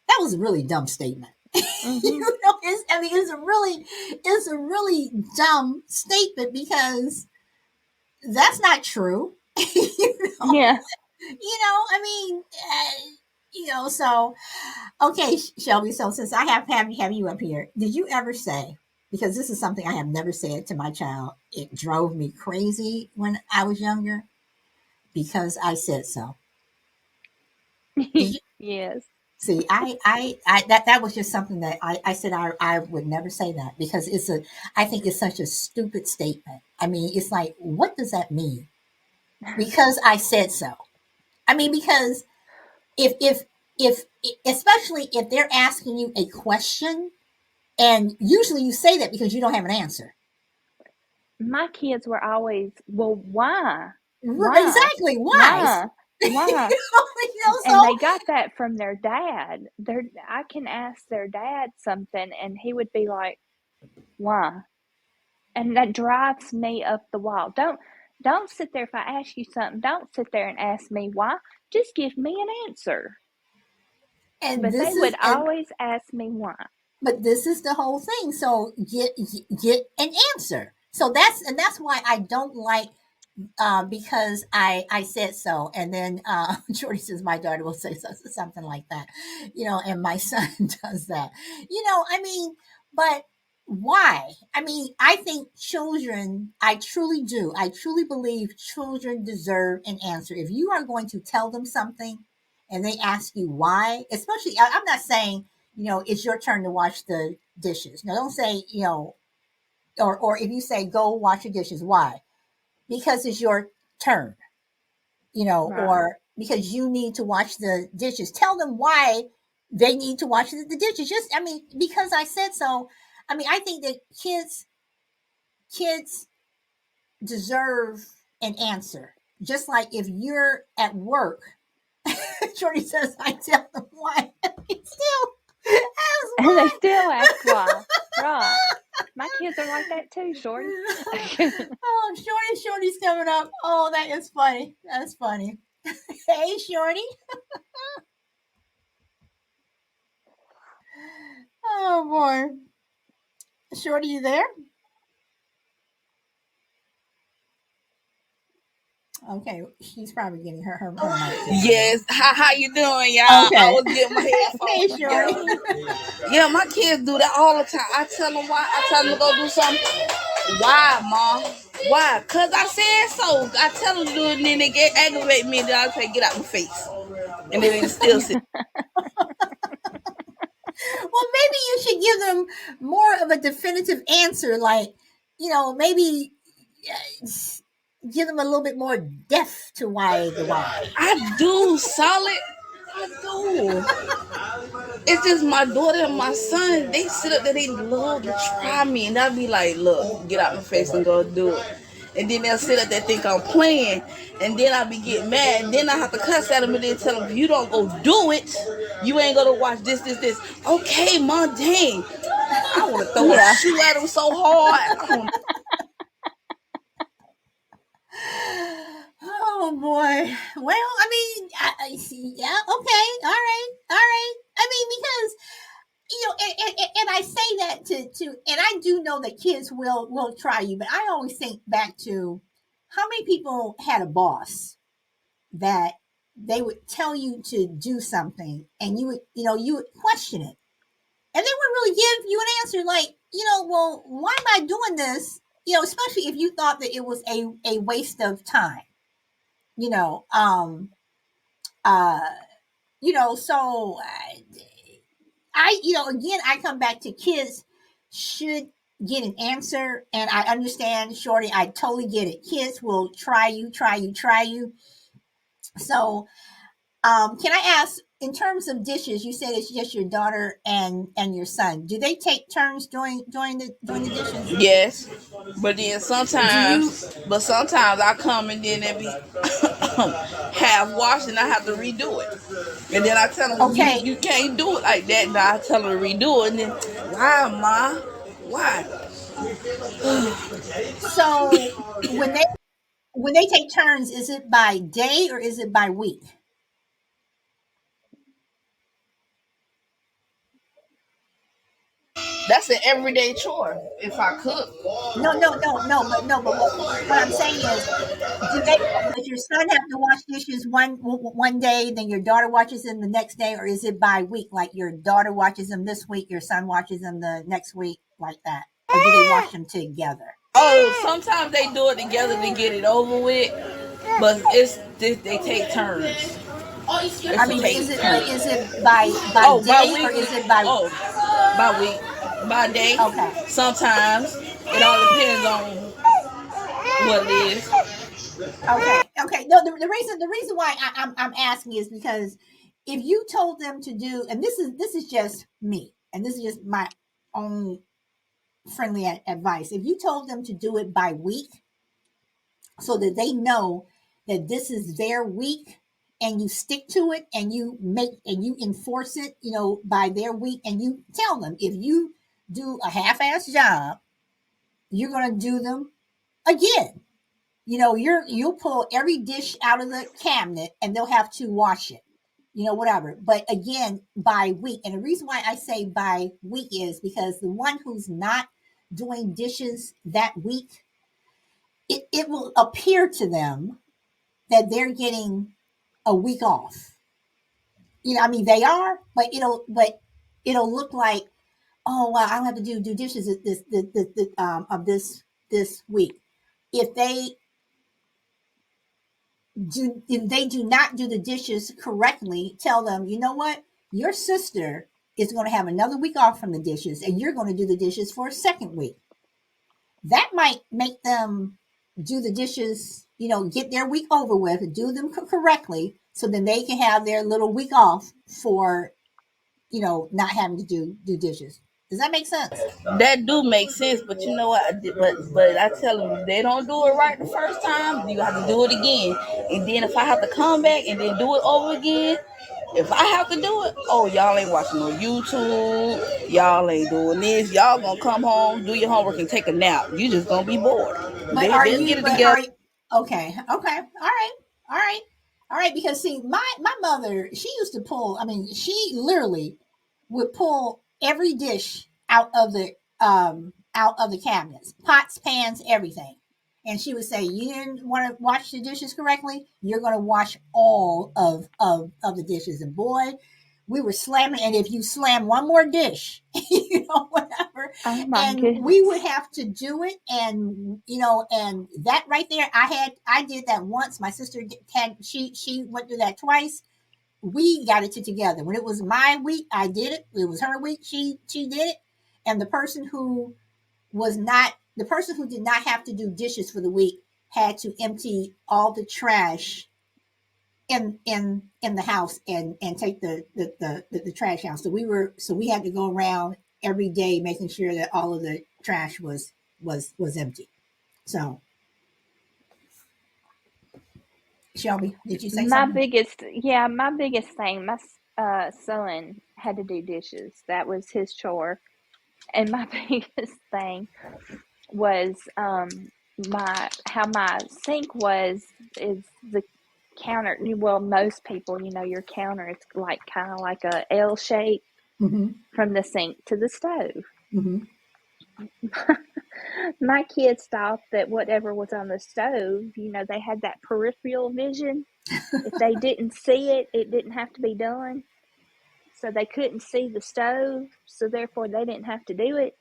that was a really dumb statement. Mhm. It's a really dumb statement, because That's not true. you know, Yeah. I mean, so okay, Shelby. So since I have you up here, did you ever say? Because this is something I have never said to my child. It drove me crazy when I was younger because I said so. Did you Yes. see? That was just something that I said I would never say that because I think it's such a stupid statement. I mean, it's like, what does that mean? Because I said so. I mean, because if if especially if they're asking you a question, and usually you say that because you don't have an answer. My kids were always, "Well, why? Why? Exactly. Why? Why? Why?" And So they got that from their dad. I can ask their dad something and he would be like, "Why?" And that drives me up the wall. Don't sit there. If I ask you something, don't sit there and ask me why. Just give me an answer. and But they this would is and always ask me why. but this is the whole thing. So get an answer. So that's why I don't like because I said so, and then Jordy says my daughter will say something like that, and my son does that, I mean, but why? I mean, I think children, I truly do, I truly believe children deserve an answer. If you are going to tell them something, and they ask you why, especially, I'm not saying, it's your turn to wash the dishes. No, don't say, or if you say go wash your dishes, why? Because it's your turn, Right. or because you need to wash the dishes. Tell them why they need to wash the dishes. Just, I mean, because I said so. I mean, I think that kids deserve an answer. Just like if you're at work, Jordy says, I tell them why. He still asks And they why. still ask why. Right. My kids are like that too, Shorty. Oh, Shorty's coming up. Oh, that is funny. That's funny. Hey, Shorty. Oh boy. Shorty, you there? Okay, she's probably getting her mic fixed up. Yes. How you doing, y'all? I Okay. was getting my Hey, headphones Shorty. together. Yeah, my kids do that all the time. I tell them why. I tell them to go do something. Why, mom? Why? Cause I said so. I tell them to do it, and then they get aggravate me, and then I say, "Get out my face," and then they still sit. Well, maybe you should give them more of a definitive answer, like, maybe uh, give them a little bit more depth to why the why. I do solid. I do. It's just my daughter and my son. They sit up there. They love to try me, and I'll be like, "Look, get out my face and go do it." And then they'll sit up there think I'm playing, and then I'll be getting mad. And then I have to cuss at them and then tell them, "If you don't go do it, you ain't gonna watch this." Okay, mom, dang. I want to throw a Yeah. shoe at them so hard. Oh boy. Well, I mean, I see. Yeah. Okay. All right. All right. I mean, because and I say that to, and I do know that kids will try you, but I always think back to how many people had a boss that they would tell you to do something, and you would question it, and they would really give you an answer like, well, why am I doing this? Especially if you thought that it was a waste of time. You know, uh, so again, I come back to kids should get an answer, and I understand, Shorty. I totally get it. Kids will try you, try you, try you. So, can I ask, in terms of dishes? You said it's just your daughter and your son. Do they take turns doing the dishes? Yes, but then Do you? sometimes I come and then it be half washed and I have to redo it. And then I tell them, Okay, you can't do it like that. And I tell them to redo it. And then, why, ma? Why? so when they take turns, is it by day or is it by week? That's an everyday chore if I cook. No, no, no, no, but no, but what I'm saying is, do they? Does your son have to wash dishes one day, then your daughter watches them the next day, or is it by week? Like your daughter watches them this week, your son watches them the next week, like that, or do they wash them together? Oh, sometimes they do it together to get it over with, but they take turns. It's I to mean, take but turns. is it by Oh, day or bi-weekly. is it by? Oh, by week, by day. Okay, Sometimes it all depends on what it is. okay. No, the reason why I'm asking is because if you told them to do, and this is just me, and this is just my own friendly advice. If you told them to do it by week, so that they know that this is their week, and you stick to it, and you enforce it, by their week, and you tell them if you do a half-ass job, you're going to do them again. You'll pull every dish out of the cabinet, and they'll have to wash it. Whatever. But again, by week. And the reason why I say by week is because the one who's not doing dishes that week, it will appear to them that they're getting a week off. I mean, they are, but it'll look like, oh well, I don't have to do dishes this week. If they do not do the dishes correctly, tell them, you know what, your sister is going to have another week off from the dishes, and you're going to do the dishes for a second week. That might make them do the dishes, get their week over with, do them correctly, so then they can have their little week off for, not having to do dishes. Does that make sense? That do make sense, but you know what? But I tell them if they don't do it right the first time, you have to do it again. And then if I have to come back and then do it over again, if I have to do it, oh y'all ain't watching no YouTube, y'all ain't doing this. Y'all gonna come home, do your homework, and take a nap. You just gonna be bored. They'll get it But together. are you okay? Okay, all right, all right, all right. Because see, my mother, she used to pull. I mean, she literally would pull every dish out of the cabinets, pots, pans, everything. And she would say, "You didn't want to wash the dishes correctly. You're going to wash all of the dishes." And boy, we were slamming. And if you slam one more dish, whatever, Oh my and we would goodness. have to do it. And and that right there, I did that once. My sister had she went through that twice. We got it together. When it was my week, I did it. It was her week, she did it. And the person who did not have to do dishes for the week had to empty all the trash in the house, and take the trash out. So we had to go around every day making sure that all of the trash was empty. So, Shelby, did you say My something? biggest, yeah, my biggest thing, my son had to do dishes. That was his chore. And my biggest thing was my how my sink is the counter. Well, most people, your counter is like kind of like a L shape Mm-hmm. from the sink to the stove. Mm-hmm. My kids thought that whatever was on the stove, they had that peripheral vision. If they didn't see it, it didn't have to be done. So they couldn't see the stove, so therefore they didn't have to do it.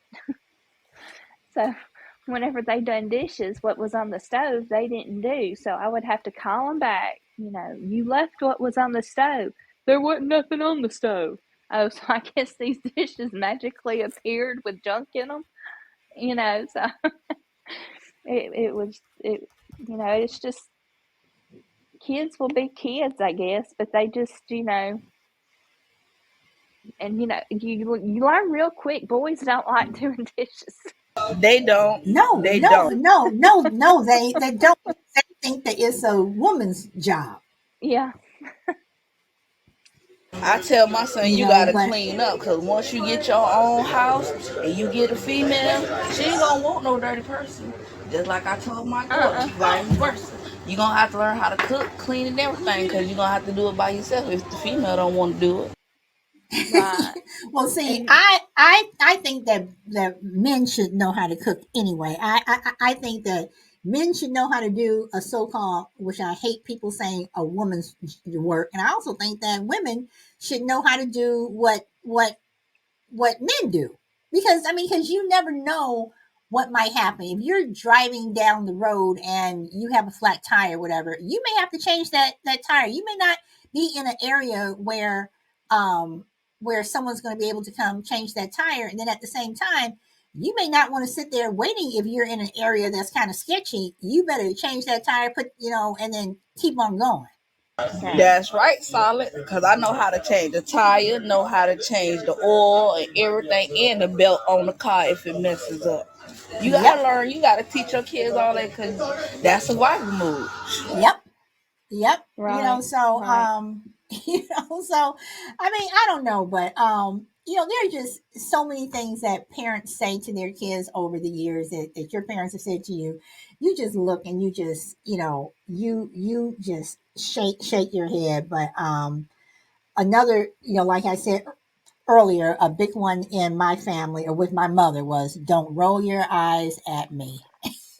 So whenever they done dishes, what was on the stove, they didn't do. So I would have to call them back. You left what was on the stove. There wasn't nothing on the stove. Oh, so I guess these dishes magically appeared with junk in them. So it was, it's just kids will be kids, I guess, but they just, and you learn real quick. Boys don't like doing dishes. They don't. No, They no, don't. no, no, no. They don't. They think that it's a woman's job. Yeah. I tell my son you gotta But clean up because once you get your own house and you get a female, she ain't gonna want no dirty person. Just like I told my daughter, Uh-uh. vice versa. You gonna have to learn how to cook, clean, and everything because you're gonna have to do it by yourself if the female don't want to do it. Right. Well, see, And I think that men should know how to cook anyway. I think that men should know how to do a so-called, which I hate people saying a woman's work, and I also think that women should know how to do what men do. Because I mean, because you never know what might happen. If you're driving down the road and you have a flat tire, whatever, you may have to change that tire. You may not be in an area um where someone's going to be able to come change that tire, and then at the same time, you may not want to sit there waiting. If you're in an area that's kind of sketchy, you better change that tire, put and then keep on going. okay. That's right, solid. Because I know how to change the tire, know how to change the oil and everything, and the belt on the car if it messes up. You Yep, gotta learn. You gotta teach your kids all that because that's survival mode. yep. Yep. Right. So Right. so I mean, I don't know, but there are just so many things that parents say to their kids over the years that your parents have said to you. You just look and you just, you just shake your head. But another, like I said earlier, a big one in my family or with my mother was don't roll your eyes at me.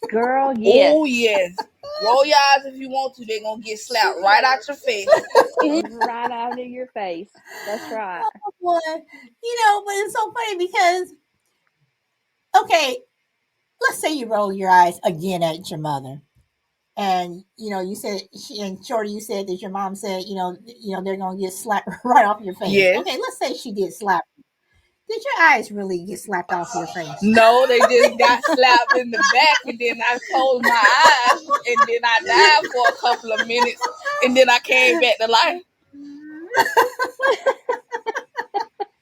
Girl, Oh yes. yes, roll your eyes if you want to. They're gonna get slapped right out your face. Right out of your face. That's right. Oh boy. But it's so funny because okay, let's say you roll your eyes again at your mother, and you said and Shorty, you said that your mom said, they're gonna get slapped right off your face. Okay, Yes. let's say she did slap. Did your eyes really get slapped off your face? No, they just got slapped in the back, and then I closed my eyes, and then I died for a couple of minutes, and then I came back to life.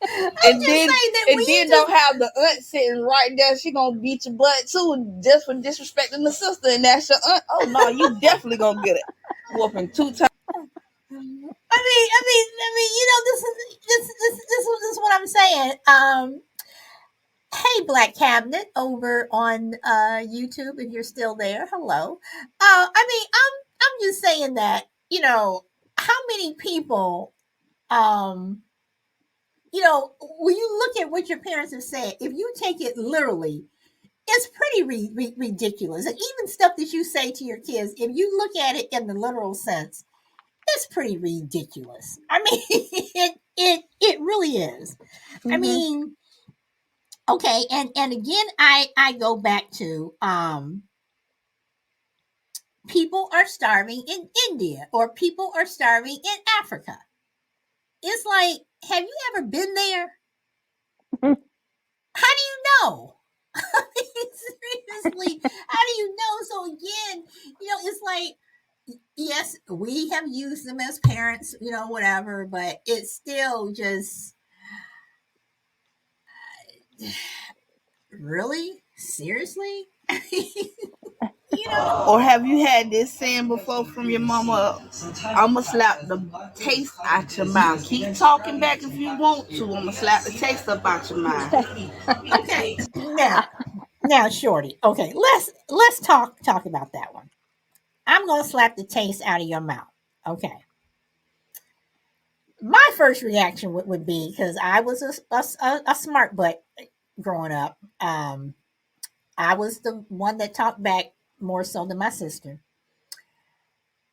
I'm And just then saying that when and you then just don't have the aunt sitting right there. She gonna beat your butt too, just for disrespecting the sister, and that's your aunt. Oh no, you definitely gonna get it whooping 2 times. I mean, this is what I'm saying. Hey, Black Cabinet over on YouTube, if you're still there, hello. I mean, I'm just saying that how many people, um, when you look at what your parents have said, if you take it literally, it's pretty ridiculous. And even stuff that you say to your kids, if you look at it in the literal sense, it's pretty ridiculous. I mean, it really is. I Mhm. mean, okay, and again, I go back to people are starving in India or people are starving in Africa. It's like, have you ever been there? How do you know? I mean, seriously, how do you know? So again, it's like, yes, we have used them as parents, whatever, but it's still just really seriously, you know. Or have you had this saying before from your mama? I'ma slap the taste out your mouth. Keep talking back if you want to. I'ma slap the taste up out your mouth. Okay, now, Shorty. Okay, let's talk about that one. I'm gonna slap the taste out of your mouth. Okay. My first reaction would be because I was a smart butt growing up. I was the one that talked back more so than my sister,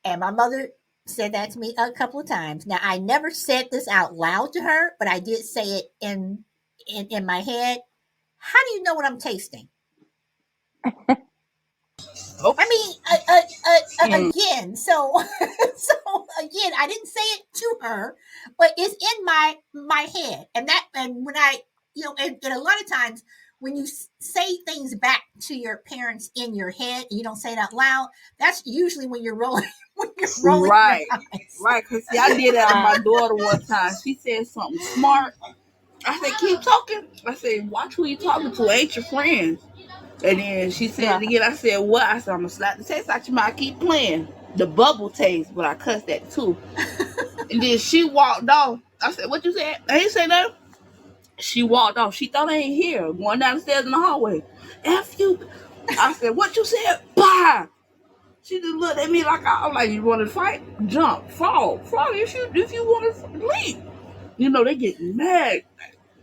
and my mother said that to me a couple of times. Now I never said this out loud to her, but I did say it in my head. How do you know what I'm tasting? Oh. I mean, Mm. again, so so again, I didn't say it to her, but it's in my head, and when I, and a lot of times when you say things back to your parents in your head, and you don't say it out loud. That's usually when you're rolling when you're rolling your Right. eyes. Right. Because see, I did that to my Right. daughter one time. She said something smart. I said, keep talking. I said, watch who you talking to. Ain't your friends. And then she said it Right. again. I said, what? I said, I'm going to slap the taste out your mouth. Keep playing. The bubble taste. But I cussed that too. And then she walked off. I said, what you said? I ain't say that. She walked off. She thought I ain't here. Going down the stairs in the hallway. F you. I said, what you said? Bah. She just looked at me like I'm like, you want to fight? Jump, fall if you want to leave. They get mad.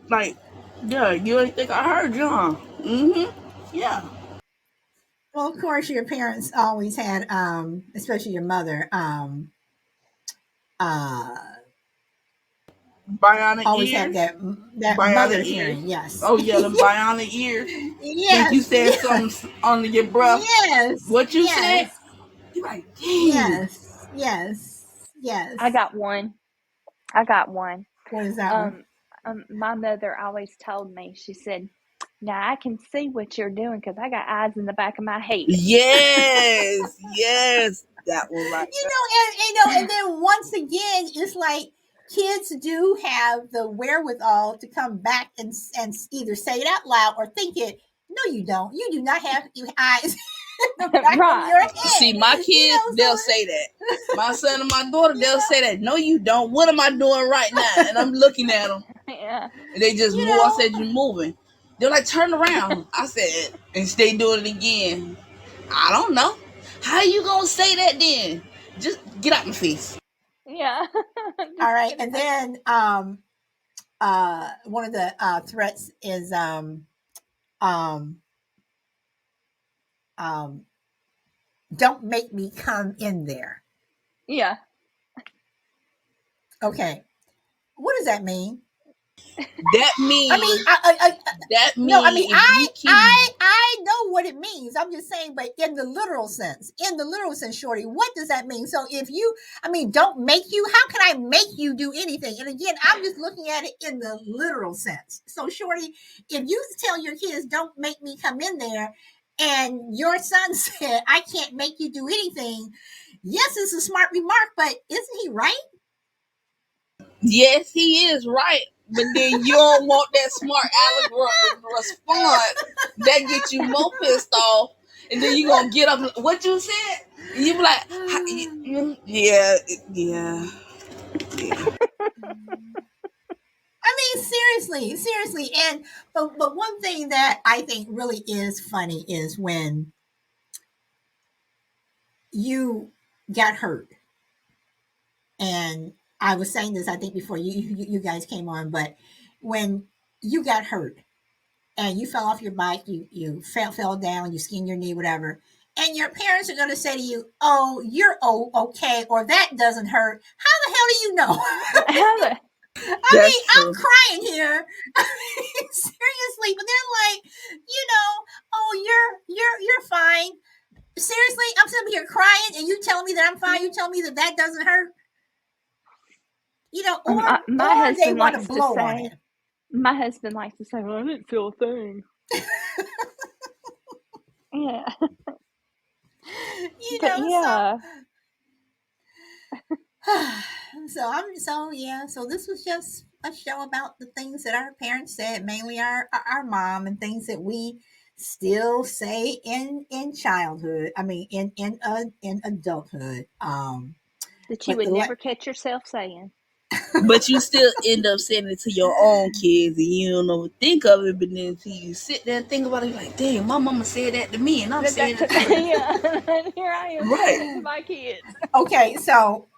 Like, yeah, you ain't think I heard you, huh? Mm-hmm. Yeah. Well, of course, your parents always had, especially your mother, uh, Bionic always had ears. that Bionic mother ears. hearing. Yes, Oh yeah, them bionic ears. Think you yes, said something under your breath. yes, What you said? yes, You like, dang. yes, yes, I yes. got one. I got one. What is that one? Um, my mother always told me, she said, "Now I can see what you're doing because I got eyes in the back of my head." Yes, yes, that one right there. And then once again, it's like kids do have the wherewithal to come back and either say it out loud or think it. No, you don't. You do not have eyes in the back of Right. your head. See, my kids, they'll say that. My son and my daughter, You they'll know, say that. No, you don't. What am I doing right now? And I'm looking at them, Yeah. and they just you move. I know. said, you're moving. They're like, turn around. I said, and stay doing it again. I don't know. How you gonna say that then? Just get out my face. Yeah. All Just right, get and it. then one of the threats is um um don't make me come in there. Yeah. Okay, what does that mean? That I mean, means that no, I mean, mean if you keep I know what it means. I'm just saying, but in the literal sense, Shorty, what does that mean? So if you, I mean, don't make you. How can I make you do anything? And again, I'm just looking at it in the literal sense. So, Shorty, if you tell your kids, "Don't make me come in there," and your son said, "I can't make you do anything," yes, it's a smart remark, but isn't he right? yes, he is right, but then you don't want that smart aleck response that get you more pissed off, and then you gonna get up. What you said? And you be like, yeah, yeah, yeah. I mean, seriously, seriously. And but one thing that I think really is funny is when you got hurt. And I was saying this, I think, before you guys came on, but when you got hurt and you fell off your bike, you fell down, you skinned your knee, whatever, and your parents are going to say to you, "Oh, you're okay," or "That doesn't hurt." How the hell do you know? How the I That's mean, I'm true. crying here. I mean, seriously, but they're like, "Oh, you're fine." Seriously, I'm sitting here crying, and you telling me that I'm fine. You telling me that that doesn't hurt. my Or they husband want to likes to blow on say, it. "Well, I didn't feel a thing." Yeah. But So yeah. so this was just a show about the things that our parents said, mainly our mom, and things that we still say in childhood. I mean, in adulthood. That you But would the never catch yourself saying. But you still end up saying it to your own kids, and you don't ever think of it. But then until you sit there and think about it, you're like, "Dang, my mama said that to me, and I'm saying it to her." Yeah. And here I am saying Right. it to my kids. Okay, so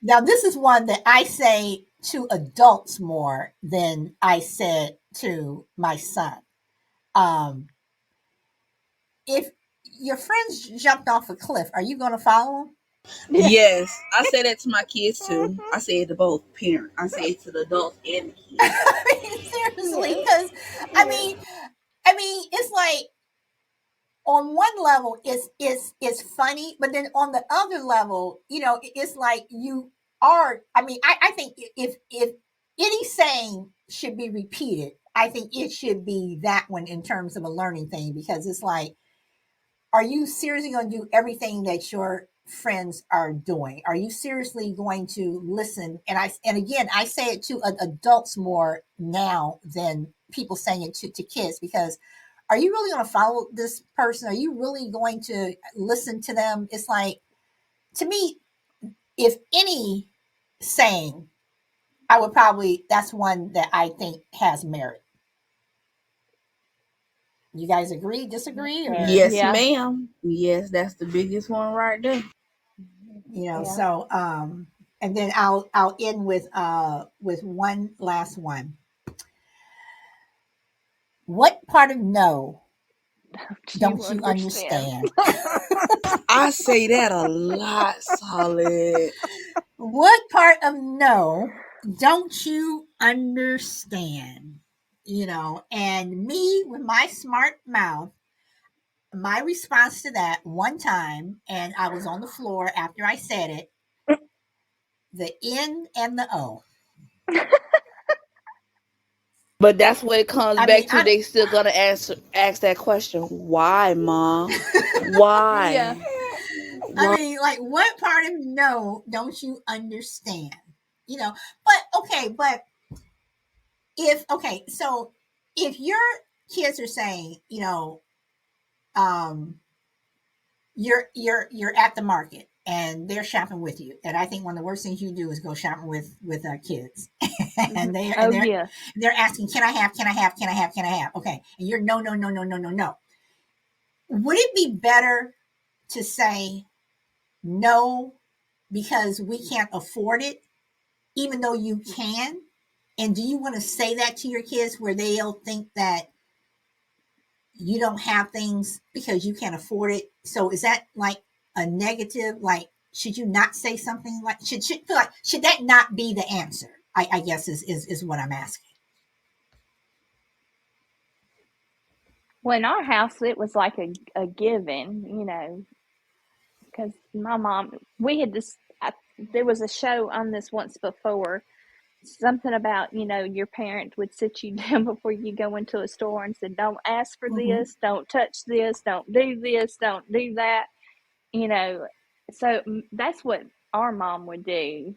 now this is one that I say to adults more than I said to my son. Um, if your friends jumped off a cliff, are you going to follow them? Yeah. Yes, I say that to my kids too. Mhm. I say it to both parents. I say it to the adults and the kids. I mean, seriously, Yeah. because I Yeah. mean, it's like on one level, it's funny, but then on the other level, it's like you are. I mean, I think if any saying should be repeated, I think it should be that one in terms of a learning thing, because it's like, are you seriously going to do everything that your friends are doing? Are you seriously going to listen? And again, I say it to adults more now than people saying it to kids, because are you really going to follow this person? Are you really going to listen to them? It's like, to me, if any saying, I would probably, that's one that I think has merit. You guys agree, disagree, or? Yes, Yeah. ma'am. Yes, that's the biggest one right there. Yeah. So, and then I'll end with one last one. What part of no Do you don't you understand? understand? I say that a lot, Solid. What part of no don't you understand? And me with my smart mouth, my response to that one time, and I was on the floor after I said it, the N and the O. But that's what it comes I mean, back to. They still gonna ask that question. Why, mom? Yeah. Why? Why? like, what part of no don't you understand? But okay, but if okay, so if your kids are saying, um, you're at the market and they're shopping with you, and I think one of the worst things you do is go shopping with kids, Hmm. and Oh yeah. they're asking, can I have, can I have, can I have, can I have? Okay, and you're no, no, no, no, no, no, no. Would it be better to say no because we can't afford it, even though you can? And do you want to say that to your kids where they'll think that you don't have things because you can't afford it? So is that like a negative? Like, should you not say something like should that not be the answer? I guess is what I'm asking. Well, in our house, it was like a given, because my mom, we had this, there was a show on this once before, something about, your parent would sit you down before you go into a store and said, don't ask for Mm-hmm. this, don't touch this, don't do this, don't do that, you know. So that's what our mom would do,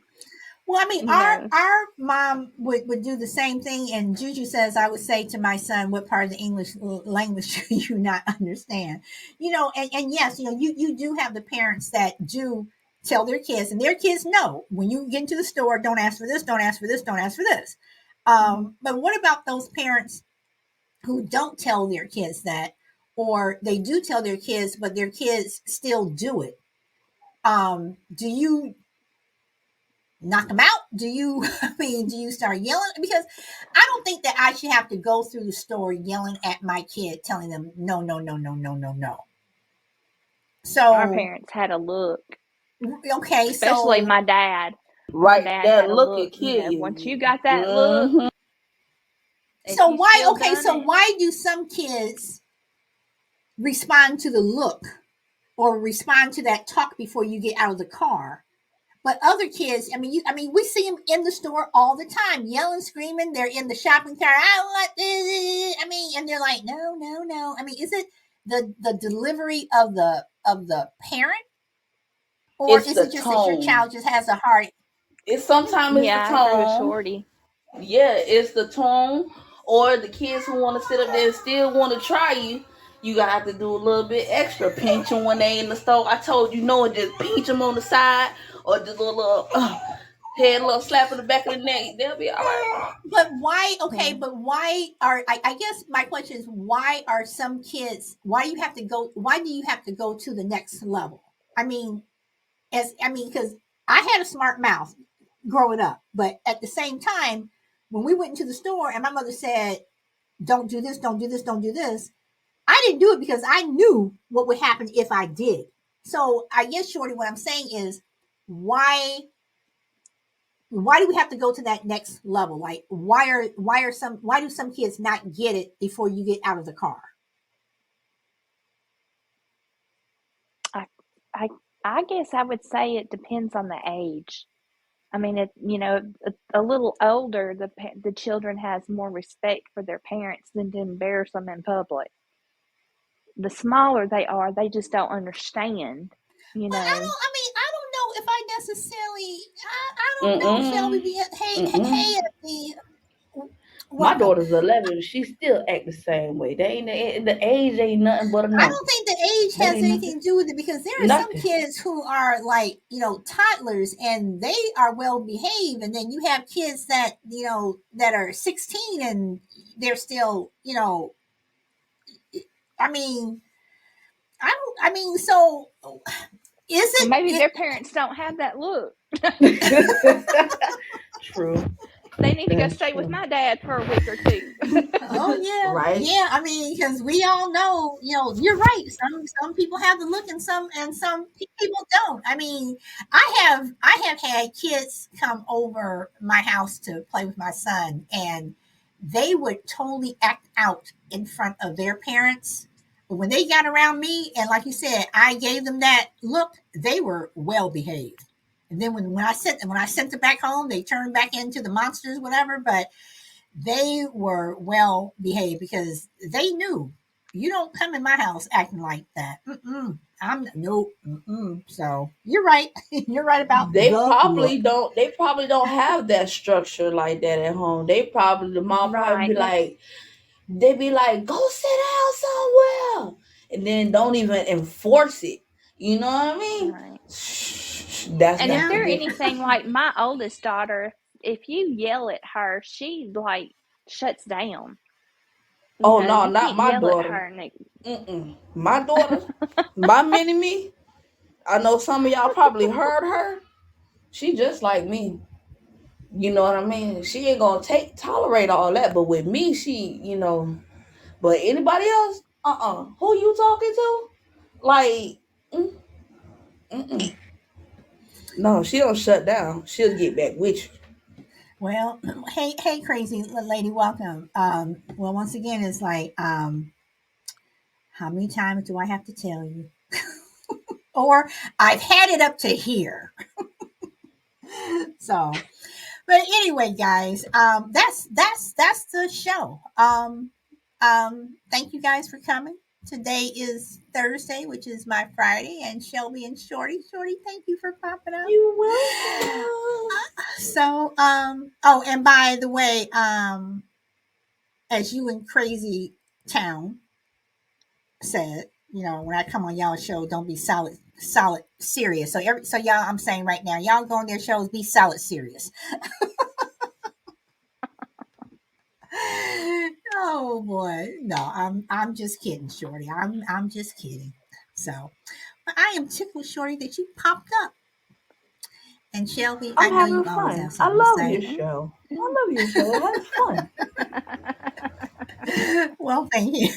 Well, I mean, you our know. our mom would do the same thing. And Juju says, I would say to my son, "What part of the English language do you not understand?" And yes, you do have the parents that do tell their kids, and their kids know when you get into the store, don't ask for this, don't ask for this, don't ask for this. Hmm. But what about those parents who don't tell their kids that, or they do tell their kids, but their kids still do it? Do you knock them out? Do you, I mean, do you start yelling? Because I don't think that I should have to go through the store yelling at my kid, telling them no, no, no, no, no, no, no. Our So, parents had a look, okay, especially so, my dad. My Right, dad that had a look look, at kill once you. you got that look, Mm-hmm. if you still done so it. why do some kids respond to the look or respond to that talk before you get out of the car? But other kids, I mean, we see them in the store all the time, yelling, screaming. They're in the shopping cart. I want this. I mean, and they're like, no, no, no. I mean, is it the delivery of the parent, or It's is the it just that your tone. child just has a heart? It's sometimes it's Yeah, the I agree with tone. Shorty. Yeah, it's the tone. Or the kids who want to sit up there and still want to try you. You gotta have to do a little bit extra. Pinch them when they in the store. I told you no, just pinch them on the side, or just a little head, a little slap in the back of the neck. They'll be all right. But why? Okay, Yeah. but why are I guess my question is, why are some kids? Why do you have to go? Why do you have to go to the next level? I mean, because I had a smart mouth growing up, but at the same time, when we went into the store and my mother said, "Don't do this, don't do this, don't do this," I didn't do it because I knew what would happen if I did. So I guess, Shorty, what I'm saying is, why why do we have to go to that next level? Like, why do some kids not get it before you get out of the car? I, I, I guess I would say it depends on the age. I mean, a little older, the children has more respect for their parents than to embarrass them in public. The smaller they are, they just don't understand, you But know. I don't know if I necessarily. I don't know, Shelby. Mm-mm. Hey, Mm-mm. hey, hey, My welcome. daughter's 11. She still act the same way. They ain't the age ain't nothing but a I number. don't think the age That has ain't nothing. anything to do with it because there are some Nothing. kids who are like, toddlers and they are well behaved. And then you have kids that, that are 16 and they're still, I mean, I don't, I mean, so Is Well, it? maybe their parents don't have that look. True. They need to go That's stay with true. my dad for a week or two. Oh yeah, Right? yeah. I mean, because we all know, you're right. Some people have the look, and some people don't. I mean, I have had kids come over my house to play with my son, and they would totally act out in front of their parents. But when they got around me, and like you said, I gave them that look, they were well behaved. And then when I sent them back home, they turned back into the monsters, whatever. But they were well behaved because they knew you don't come in my house acting like that. Mm-mm. I'm nope. Mm-mm. So you're right. You're right about the look. They probably don't have that structure like that at home. The mom probably Right. be like, they be like, go sit down somewhere. And then don't even enforce it. You know what I mean? Right. And if That's the Yeah. they're difference. anything like my oldest daughter, if you yell at her, she like shuts down. Oh no, You not can't my yell at daughter. her. And Mm-mm. My daughter, my mini me. I know some of y'all probably heard her. She just like me. You know what I mean? She ain't gonna tolerate all that. But with me, But anybody else, who you talking to? Like, mm, mm-mm. No, she don't shut down. She'll get back with you. Well, hey, crazy lady, welcome. Well, once again, it's like, how many times do I have to tell you? Or I've had it up to here. So, but anyway, guys, that's the show. Thank you guys for coming. Today is Thursday, which is my Friday, and Shelby and Shorty, thank you for popping up. You welcome. So, oh, and by the way, as you in Crazy Town said, when I come on y'all show, don't be solid serious. So y'all, I'm saying right now, y'all go on their shows, be solid serious. Oh boy, no, I'm just kidding, Shorty. I'm just kidding. So, but I am tickled, Shorty, that you popped up. And Shelby, I I'm know you having always fun. have I something to love say. your mm, show. I mm. love your show. It has fun. Well, thank you.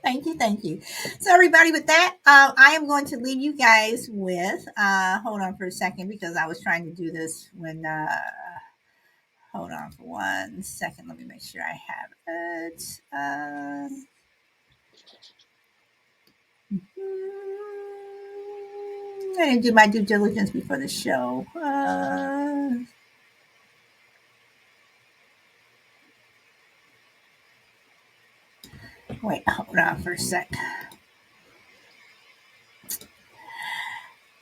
Thank you. So, everybody, with that, I am going to leave you guys with, hold on for a second because I was trying to do this when, hold on for 1 second. Let me make sure I have it. I didn't do my due diligence before the show. Wait, hold on for a sec.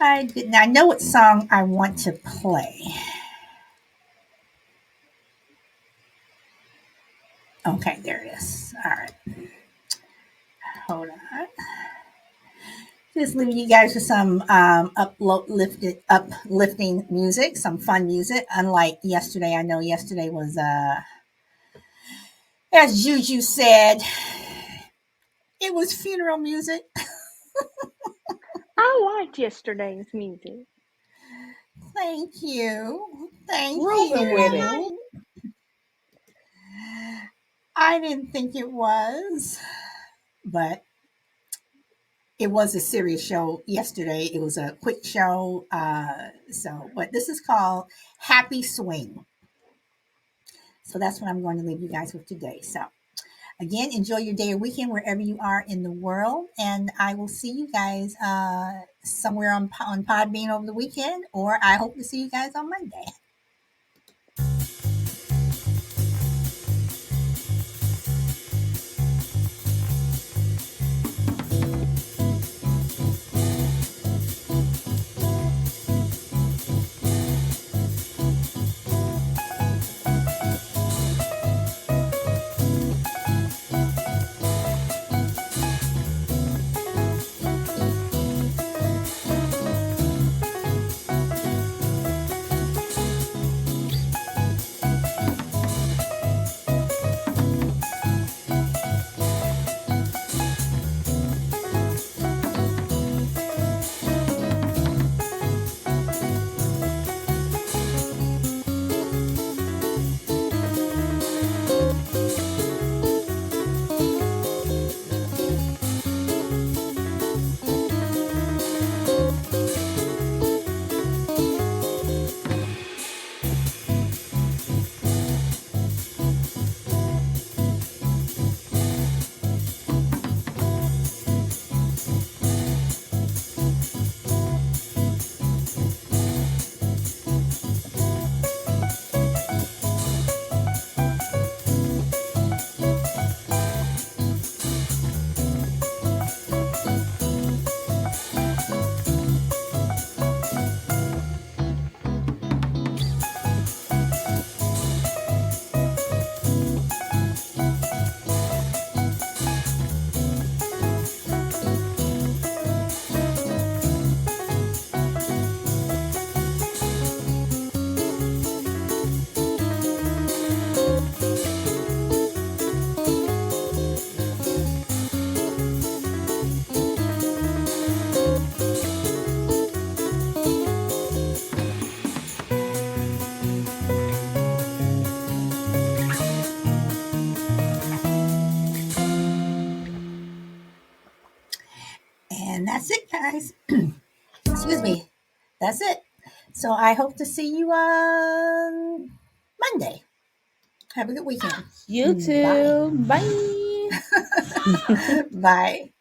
I didn't. I know what song I want to play. Okay, there it is. All right, hold on. Just leaving you guys with some uplifting music, some fun music. Unlike yesterday, I know yesterday was, as Juju said, it was funeral music. I liked yesterday's music. Thank you, thank Grooving with it. you. I didn't think it was, but it was a serious show yesterday. It was a quick show. But this is called Happy Swing. So that's what I'm going to leave you guys with today. So, again, enjoy your day or weekend wherever you are in the world. And I will see you guys somewhere on Podbean over the weekend, or I hope to see you guys on Monday. guys. Excuse me. That's it. So I hope to see you on Monday. Have a good weekend. You Bye. too. Bye. Bye.